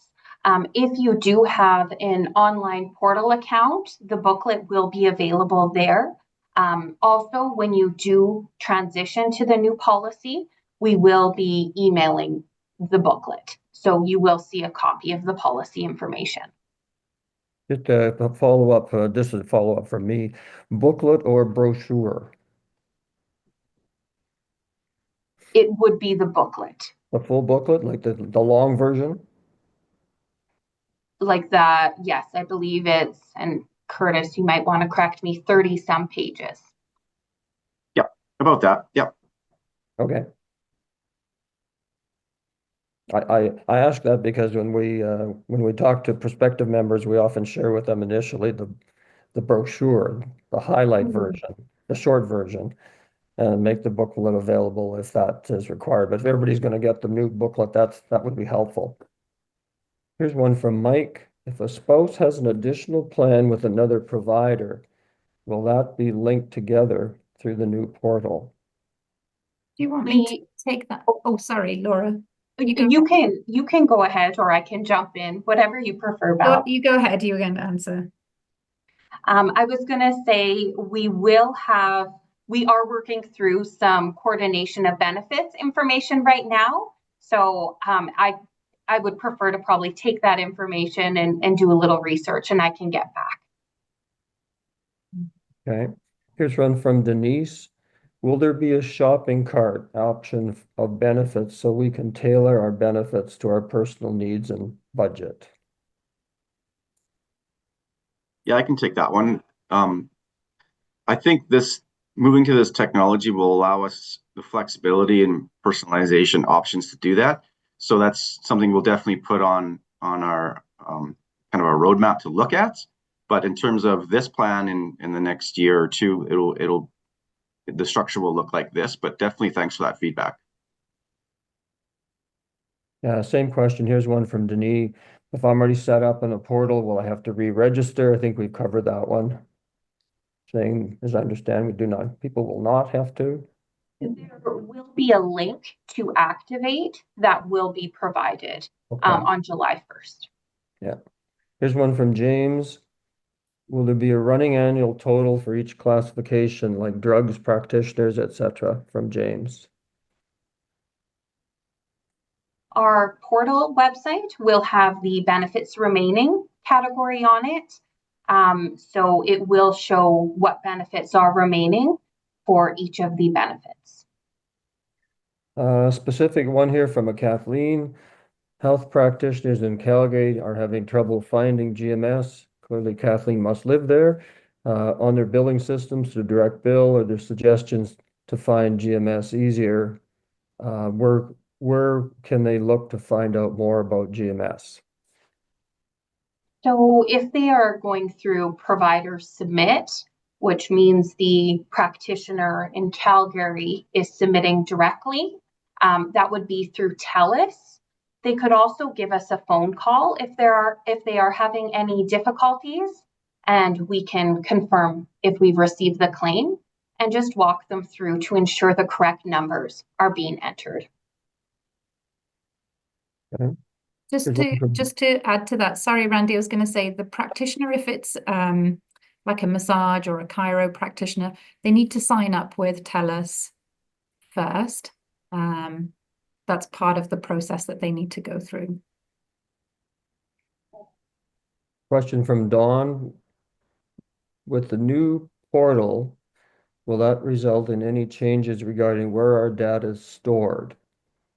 If you do have an online portal account, the booklet will be available there. Also, when you do transition to the new policy, we will be emailing the booklet. So you will see a copy of the policy information. Just a follow-up, this is a follow-up from me. Booklet or brochure? It would be the booklet. The full booklet, like the long version? Like that, yes, I believe it's, and Curtis, you might want to correct me, 30 some pages. Yep, about that. Yep. Okay. I ask that because when we talk to prospective members, we often share with them initially the brochure, the highlight version, the short version, and make the booklet available if that is required. But if everybody's going to get the new booklet, that would be helpful. Here's one from Mike. If a spouse has an additional plan with another provider, will that be linked together through the new portal? Do you want me to take that? Oh, sorry, Laura. You can go ahead, or I can jump in, whatever you prefer, Val. You go ahead. You were going to answer. I was going to say we are working through some coordination of benefits information right now. So I would prefer to probably take that information and do a little research, and I can get back. Okay. Here's one from Denise. Will there be a shopping cart option of benefits so we can tailor our benefits to our personal needs and budget? Yeah, I can take that one. I think moving to this technology will allow us the flexibility and personalization options to do that. So that's something we'll definitely put on our kind of our roadmap to look at. But in terms of this plan in the next year or two, the structure will look like this. But definitely thanks for that feedback. Yeah, same question. Here's one from Denise. If I'm already set up in a portal, will I have to re-register? I think we've covered that one. Saying, as I understand, people will not have to. There will be a link to activate that will be provided on July 1st. Yeah. Here's one from James. Will there be a running annual total for each classification, like drugs, practitioners, etc., from James? Our portal website will have the benefits remaining category on it. So it will show what benefits are remaining for each of the benefits. Specific one here from a Kathleen. Health practitioners in Calgary are having trouble finding GMS. Clearly, Kathleen must live there. on their billing systems to direct bill or their suggestions to find GMS easier, where can they look to find out more about GMS? So if they are going through provider submit, which means the practitioner in Calgary is submitting directly, that would be through TELUS. They could also give us a phone call if they are having any difficulties, and we can confirm if we've received the claim and just walk them through to ensure the correct numbers are being entered. Okay. Just to add to that, sorry, Randy, I was going to say the practitioner, if it's like a massage or a chiro practitioner, they need to sign up with TELUS first. That's part of the process that they need to go through. Question from Dawn. With the new portal, will that result in any changes regarding where our data is stored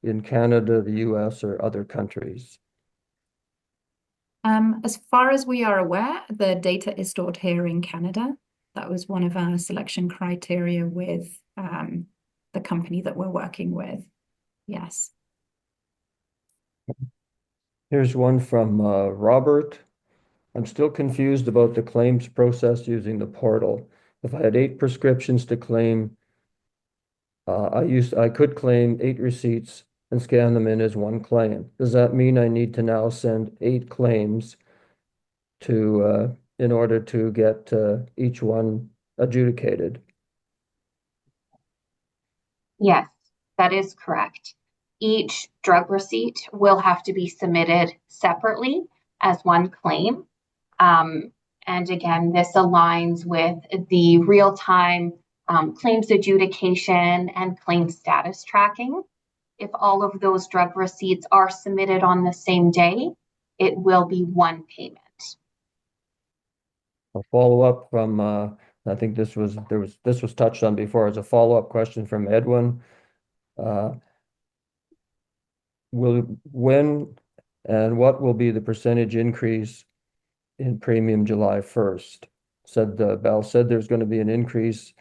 in Canada, the US, or other countries? As far as we are aware, the data is stored here in Canada. That was one of our selection criteria with the company that we're working with. Yes. Here's one from Robert. I'm still confused about the claims process using the portal. If I had 8 prescriptions to claim, I could claim 8 receipts and scan them in as one claim. Does that mean I need to now send 8 claims to in order to get each one adjudicated? Yes, that is correct. Each drug receipt will have to be submitted separately as one claim. And again, this aligns with the real-time claims adjudication and claim status tracking. If all of those drug receipts are submitted on the same day, it will be one payment. A follow-up from I think this was touched on before as a follow-up question from Edwin. When and what will be the percentage increase in premium July 1st? Bal said there's going to be an increase.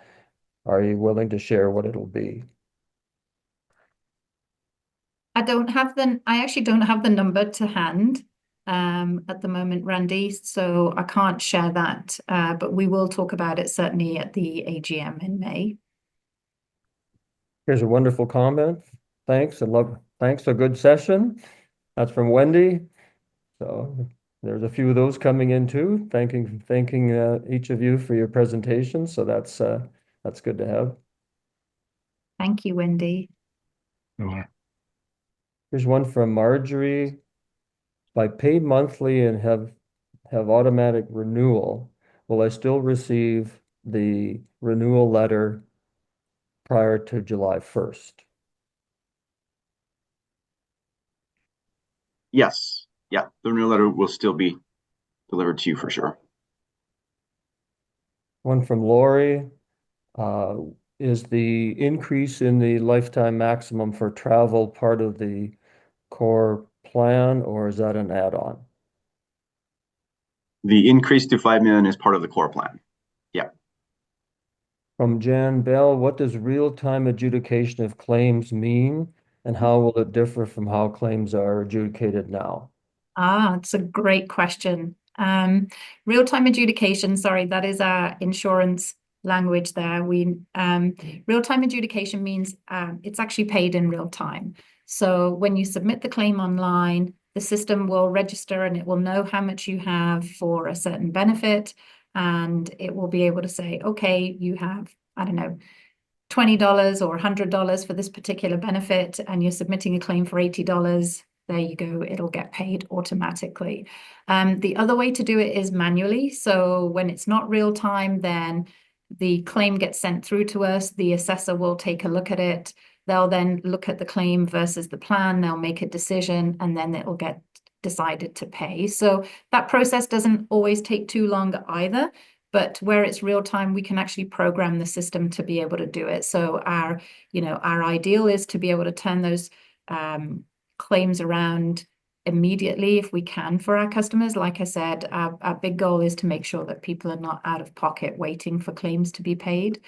Are you willing to share what it'll be? I actually don't have the number to hand at the moment, Randy, so I can't share that, but we will talk about it certainly at the AGM in May. Here's a wonderful comment. Thanks, a good session. That's from Wendy. So there's a few of those coming in too. Thanking each of you for your presentation. So that's good to have. Thank you, Wendy. Here's one from Marjorie. If I pay monthly and have automatic renewal, will I still receive the renewal letter prior to July 1st? Yes. Yeah, the renewal letter will still be delivered to you for sure. One from Lori. Is the increase in the lifetime maximum for travel part of the core plan, or is that an add-on? The increase to 5 million is part of the core plan. Yeah. From Jan Bell, what does real-time adjudication of claims mean, and how will it differ from how claims are adjudicated now? It's a great question. Real-time adjudication, sorry, that is our insurance language there. Real-time adjudication means it's actually paid in real time. So when you submit the claim online, the system will register and it will know how much you have for a certain benefit, and it will be able to say, okay, you have, I don't know, $20 or $100 for this particular benefit, and you're submitting a claim for $80. There you go, it'll get paid automatically. The other way to do it is manually. So when it's not real time, then the claim gets sent through to us. The assessor will take a look at it. They'll then look at the claim versus the plan. They'll make a decision, and then it will get decided to pay. So that process doesn't always take too long either. But where it's real time, we can actually program the system to be able to do it. So our ideal is to be able to turn those claims around immediately if we can for our customers. Like I said, our big goal is to make sure that people are not out of pocket waiting for claims to be paid.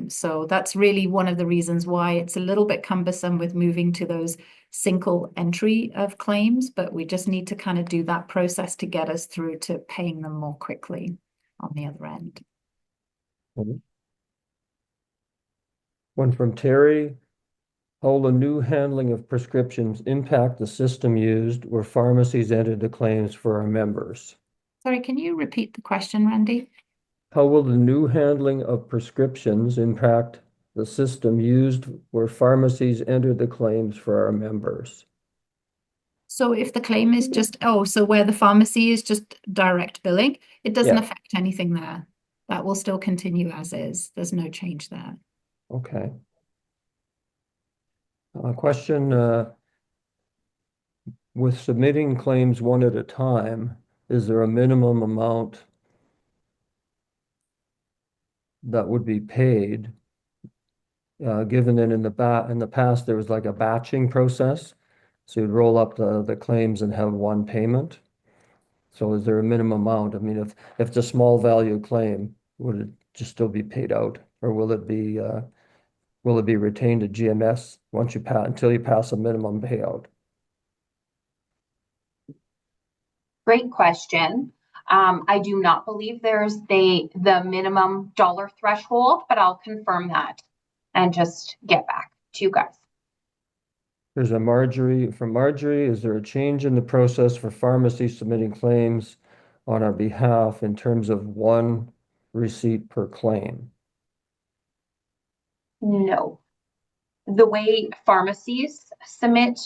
So that's really one of the reasons why it's a little bit cumbersome with moving to those single entry of claims, but we just need to kind of do that process to get us through to paying them more quickly on the other end. One from Terry. How will the new handling of prescriptions impact the system used where pharmacies enter the claims for our members? Sorry, can you repeat the question, Randy? How will the new handling of prescriptions impact the system used where pharmacies enter the claims for our members? So if the claim is just, so where the pharmacy is just direct billing, it doesn't Yeah. affect anything there. That will still continue as is. There's no change there. Okay. Question, with submitting claims one at a time, is there a minimum amount that would be paid? Given that in the past there was like a batching process, so you'd roll up the claims and have one payment. So is there a minimum amount? I mean, if it's a small value claim, would it just still be paid out, or will it be retained at GMS once you until you pass a minimum payout? Great question. I do not believe there's the minimum dollar threshold, but I'll confirm that and just get back to you guys. There's a Marjorie. From Marjorie, is there a change in the process for pharmacies submitting claims on our behalf in terms of one receipt per claim? No. The way pharmacies submit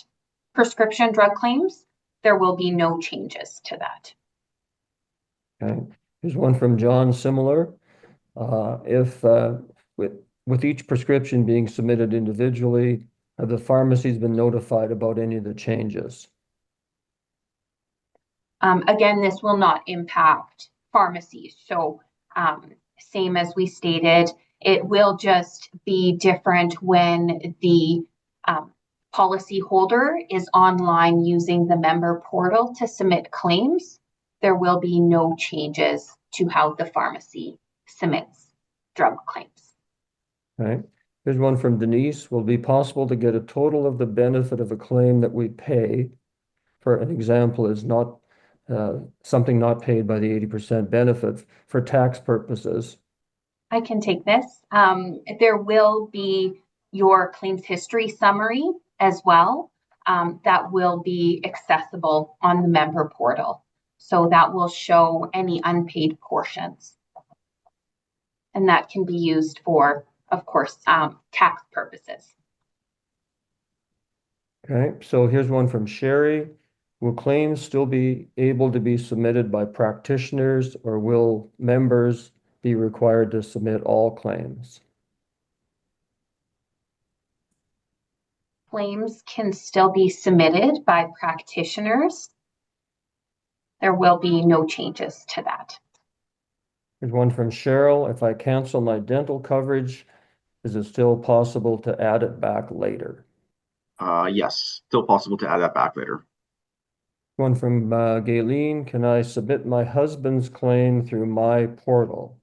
prescription drug claims, there will be no changes to that. Okay. Here's one from John, similar. If with each prescription being submitted individually, have the pharmacies been notified about any of the changes? Again, this will not impact pharmacies. So same as we stated, it will just be different when the policy holder is online using the member portal to submit claims. There will be no changes to how the pharmacy submits drug claims. Okay. Here's one from Denise. Will it be possible to get a total of the benefit of a claim that we pay? For an example, is not something not paid by the 80% benefit for tax purposes. I can take this. There will be your claims history summary as well. That will be accessible on the member portal. So that will show any unpaid portions. And that can be used for, of course, tax purposes. Okay, so here's one from Sherry. Will claims still be able to be submitted by practitioners, or will members be required to submit all claims? Claims can still be submitted by practitioners. There will be no changes to that. Here's one from Cheryl. If I cancel my dental coverage, is it still possible to add it back later? Yes, still possible to add that back later. One from Gayleen. Can I submit my husband's claim through my portal?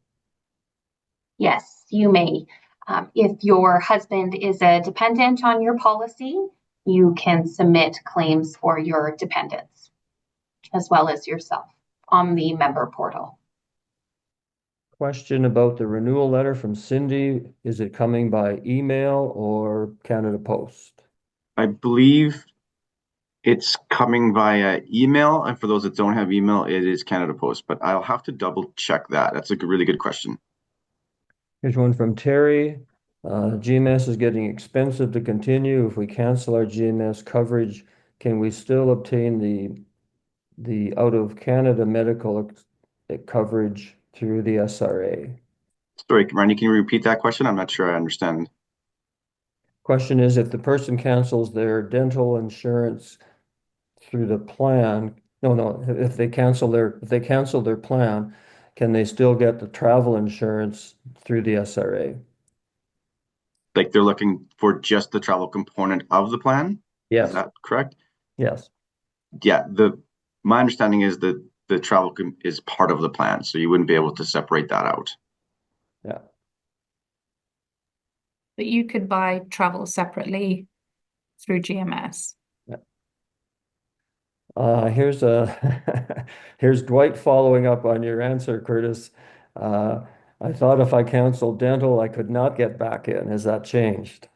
Yes, you may. If your husband is a dependent on your policy, you can submit claims for your dependents as well as yourself on the member portal. Question about the renewal letter from Cindy. Is it coming by email or Canada Post? I believe it's coming via email. And for those that don't have email, it is Canada Post, but I'll have to double check that. That's a really good question. Here's one from Terry. GMS is getting expensive to continue. If we cancel our GMS coverage, can we still obtain the out of Canada medical coverage through the SRA? Sorry, Randy, can you repeat that question? I'm not sure I understand. Question is, if the person cancels their dental insurance through the plan, if they cancel their plan, can they still get the travel insurance through the SRA? Like they're looking for just the travel component of the plan? Yes. Is that correct? Yes. Yeah, my understanding is that the travel is part of the plan, so you wouldn't be able to separate that out. Yeah. But you could buy travel separately through GMS. Here's here's Dwight following up on your answer, Curtis. Uh, I thought if I canceled dental, I could not get back in. Has that changed?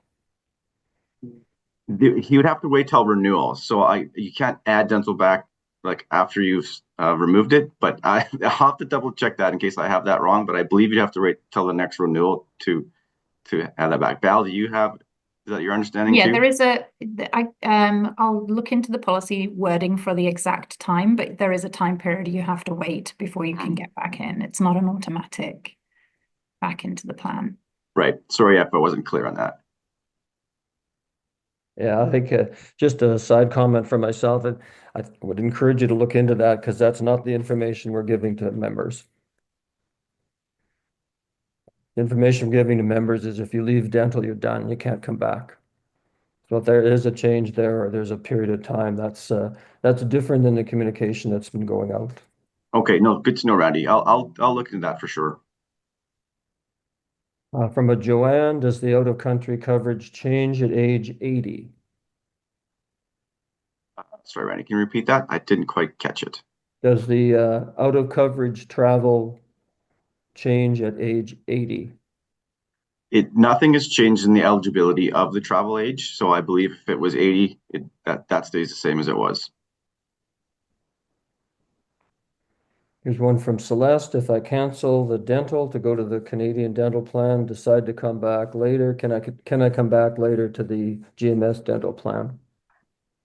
He would have to wait till renewal, so you can't add dental back like after you've removed it. But I'll have to double check that in case I have that wrong. But I believe you'd have to wait till the next renewal to add that back. Bal, is that your understanding Yeah, too? there is I'll look into the policy wording for the exact time, but there is a time period you have to wait before you can get back in. It's not an automatic back into the plan. Right. Sorry if I wasn't clear on that. Yeah, I think just a side comment for myself, I would encourage you to look into that because that's not the information we're giving to members. The information we're giving to members is if you leave dental, you're done. You can't come back. So if there is a change there or there's a period of time, that's different than the communication that's been going out. Okay, no, good to know, Randy. I'll look into that for sure. From a Joanne, does the out-of-country coverage change at age 80? Sorry, Randy, can you repeat that? I didn't quite catch it. Does the out-of-coverage travel change at age 80? Nothing has changed in the eligibility of the travel age. So I believe if it was 80, that stays the same as it was. Here's one from Celeste. If I cancel the dental to go to the Canadian dental plan, decide to come back later, can I come back later to the GMS dental plan?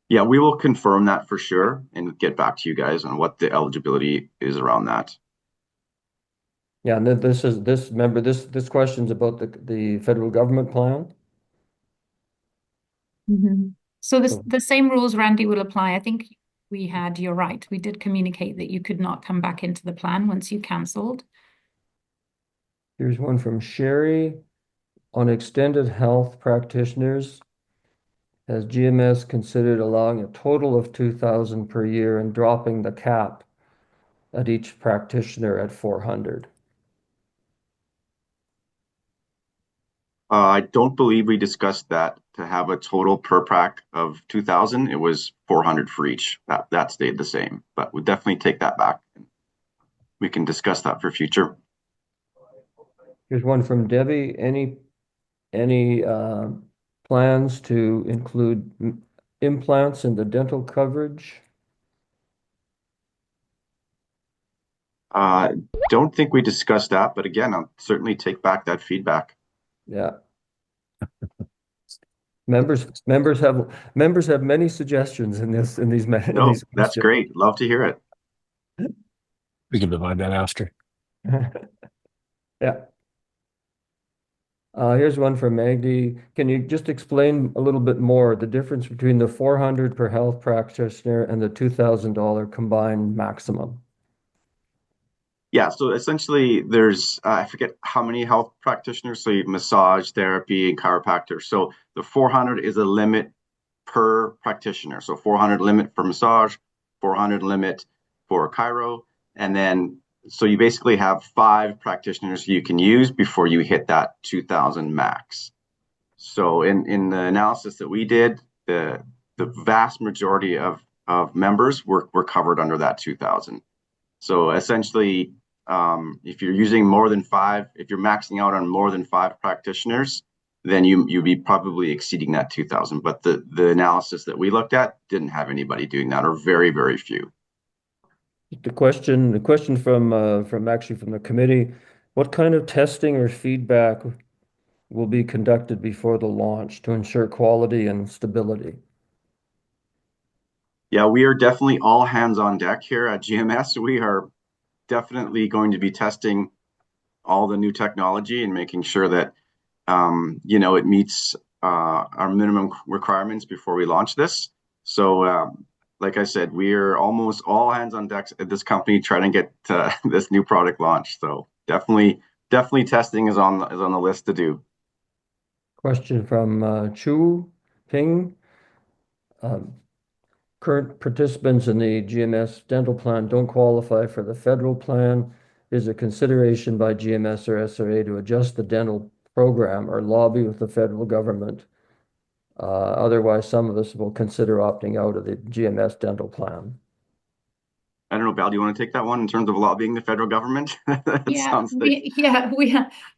Yeah, we will confirm that for sure and get back to you guys on what the eligibility is around that. Yeah, and then this question's about the federal government plan. So the same rules, Randy, will apply. I think you're right. We did communicate that you could not come back into the plan once you cancelled. Here's one from Sherry. On extended health practitioners, has GMS considered allowing a total of 2,000 per year and dropping the cap at each practitioner at 400? I don't believe we discussed that to have a total per prac of 2,000. It was 400 for each. That stayed the same, but we'll definitely take that back. We can discuss that for future. Here's one from Debbie. Any plans to include implants in the dental coverage? Don't think we discussed that, but again, I'll certainly take back that feedback. Yeah. Members have many suggestions in these No, these that's questions. great. Love to hear it. We can divide that after. Yeah. Here's one from Magdi. Can you just explain a little bit more the difference between the 400 per health practitioner and the $2,000 combined maximum? Yeah, so essentially there's, I forget how many health practitioners, so you have massage, therapy, and chiropractor. So the 400 is a limit per practitioner. So 400 limit for massage, 400 limit for chiro, and then so you basically have 5 practitioners you can use before you hit that 2,000 max. So in the analysis that we did, the vast majority of members were covered under that 2,000. So essentially, if you're using more than 5, if you're maxing out on more than 5 practitioners, then you'd be probably exceeding that 2,000. But the analysis that we looked at didn't have anybody doing that, or very, very few. The question from the committee, what kind of testing or feedback will be conducted before the launch to ensure quality and stability? Yeah, we are definitely all hands on deck here at GMS. We are definitely going to be testing all the new technology and making sure that it meets our minimum requirements before we launch this. So, like I said, we are almost all hands on deck at this company trying to get this new product launched. So definitely testing is on the list to do. Question from Chu Ping. Um, Current participants in the GMS dental plan don't qualify for the federal plan. Is a consideration by GMS or SRA to adjust the dental program or lobby with the federal government. Otherwise, some of us will consider opting out of the GMS dental plan. I don't know, Bal, do you want to take that one in terms of lobbying the federal government? That sounds like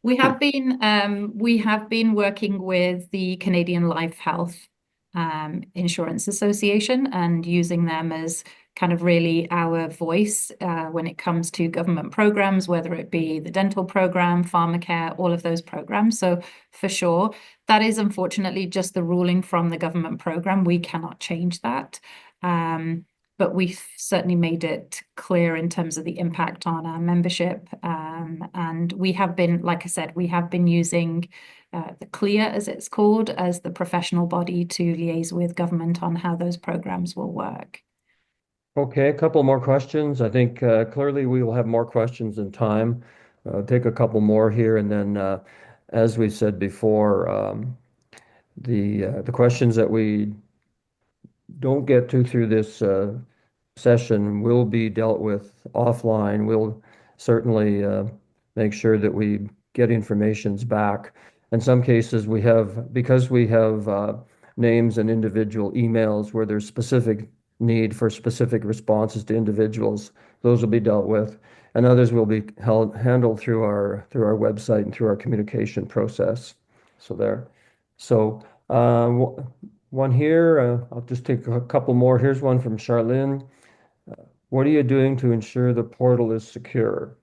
We have been working with the Canadian Life Health Insurance Association and using them as kind of really our voice when it comes to government programs, whether it be the dental program, pharmacare, all of those programs. So for sure, that is unfortunately just the ruling from the government program. We cannot change that. But we've certainly made it clear in terms of the impact on our membership. And we have been, like I said, we have been using the CLEAR, as it's called, as the professional body to liaise with government on how those programs will work. Okay, a couple more questions. I think clearly we will have more questions in time. Take a couple more here, and then, as we said before, the questions that we don't get to through this session will be dealt with offline. We'll certainly make sure that we get informations back. In some cases, because we have names and individual emails where there's specific need for specific responses to individuals, those will be dealt with, and others will be handled through our website and through our communication process. So there. So one here, I'll just take a couple more. Here's one from Charlene. What are you doing to ensure the portal is secure?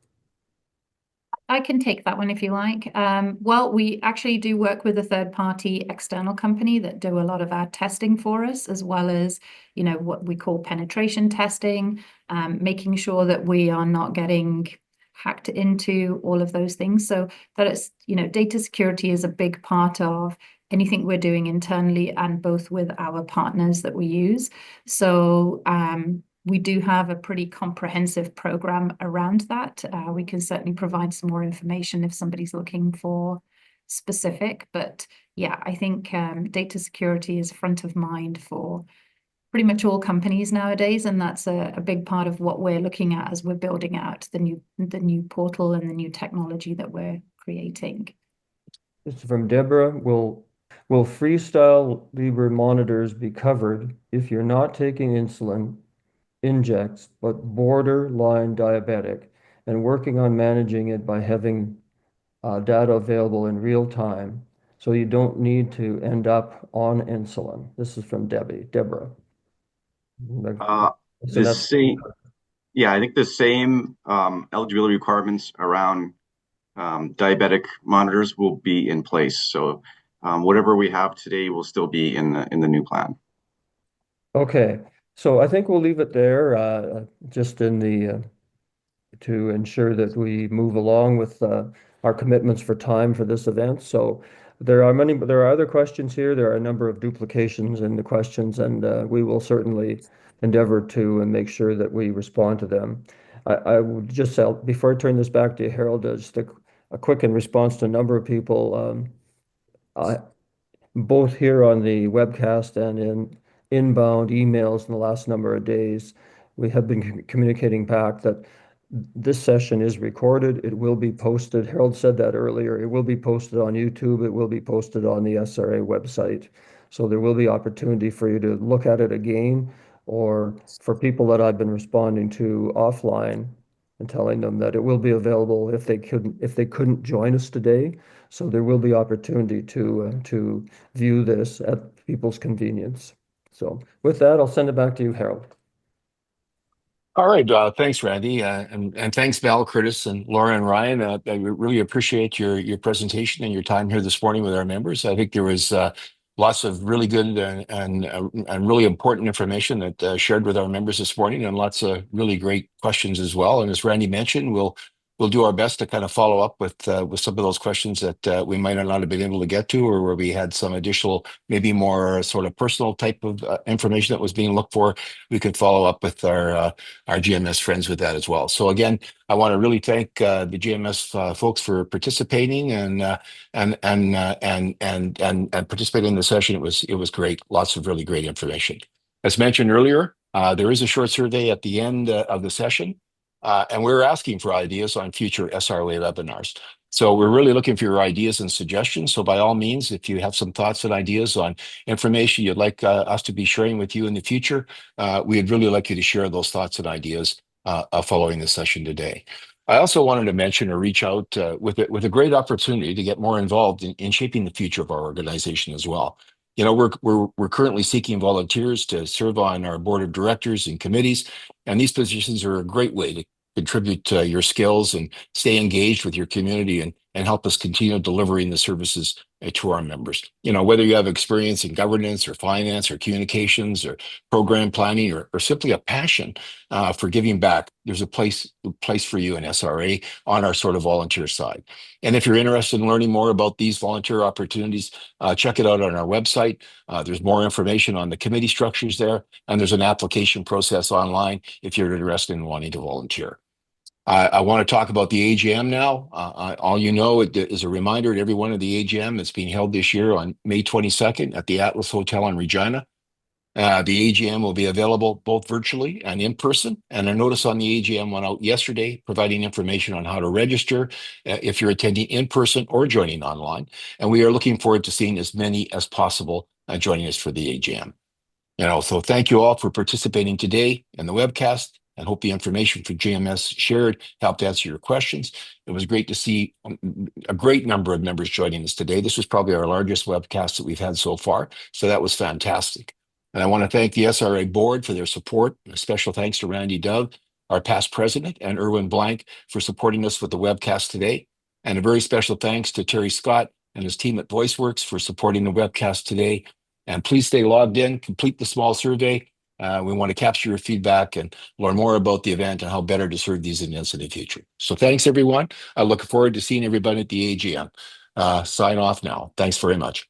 I can take that one if you like. Well, we actually do work with a third-party external company that do a lot of our testing for us, as well as, what we call penetration testing, making sure that we are not getting hacked into, all of those things. So that it's, data security is a big part of anything we're doing internally and both with our partners that we use. So we do have a pretty comprehensive program around that. We can certainly provide some more information if somebody's looking for specific. But yeah, I think data security is front of mind for pretty much all companies nowadays, and that's a big part of what we're looking at as we're building out the new portal and the new technology that we're creating. This is from Deborah. Will Freestyle Libre monitors be covered if you're not taking insulin injects, but borderline diabetic, and working on managing it by having data available in real time, so you don't need to end up on insulin? This is from Deborah. I think the same eligibility requirements around diabetic monitors will be in place. So whatever we have today will still be in the new plan. Okay, so I think we'll leave it there, just in the to ensure that we move along with our commitments for time for this event. So there are other questions here. There are a number of duplications in the questions, and we will certainly endeavor to make sure that we respond to them. I would just, before I turn this back to Harold, just a quick in response to a number of people, both here on the webcast and in inbound emails in the last number of days, we have been communicating back that this session is recorded. It will be posted. Harold said that earlier. It will be posted on YouTube. It will be posted on the SRA website. So there will be opportunity for you to look at it again, or for people that I've been responding to offline and telling them that it will be available if they couldn't join us today. So there will be opportunity to view this at people's convenience. So with that, I'll send it back to you, Harold. All right. Thanks, Randy. And thanks, Bal, Curtis, and Laura and Ryan. I really appreciate your presentation and your time here this morning with our members. I think there was lots of really good and really important information that shared with our members this morning, and lots of really great questions as well. And as Randy mentioned, we'll do our best to kind of follow up with some of those questions that we might not have been able to get to, or where we had some additional, maybe more sort of personal type of information that was being looked for. We could follow up with our GMS friends with that as well. So again, I want to really thank the GMS folks for participating and participating in the session. It was great. Lots of really great information. As mentioned earlier, there is a short survey at the end of the session, and we're asking for ideas on future SRA webinars. So we're really looking for your ideas and suggestions. So by all means, if you have some thoughts and ideas on information you'd like us to be sharing with you in the future, we'd really like you to share those thoughts and ideas following the session today. I also wanted to mention or reach out with a great opportunity to get more involved in shaping the future of our organization as well. You know, we're currently seeking volunteers to serve on our board of directors and committees, and these positions are a great way to contribute your skills and stay engaged with your community and help us continue delivering the services to our members. You know, whether you have experience in governance or finance or communications or program planning or simply a passion for giving back, there's a place for you in SRA on our sort of volunteer side. And if you're interested in learning more about these volunteer opportunities, check it out on our website. There's more information on the committee structures there, and there's an application process online if you're interested in wanting to volunteer. I want to talk about the AGM now. All you know, it is a reminder to everyone of the AGM that's being held this year on May 22nd at the Atlas Hotel in Regina. The AGM will be available both virtually and in person, and a notice on the AGM went out yesterday providing information on how to register if you're attending in person or joining online. And we are looking forward to seeing as many as possible joining us for the AGM. You know, so thank you all for participating today in the webcast, and hope the information for GMS shared helped answer your questions. It was great to see a great number of members joining us today. This was probably our largest webcast that we've had so far, so that was fantastic. And I want to thank the SRA board for their support. A special thanks to Randy Dove, our past president, and Erwin Blank for supporting us with the webcast today. And a very special thanks to Terry Scott and his team at VoiceWorks for supporting the webcast today. And please stay logged in, complete the small survey. We want to capture your feedback and learn more about the event and how better to serve these events in the future. So thanks, everyone. I look forward to seeing everybody at the AGM. Sign off now. Thanks very much.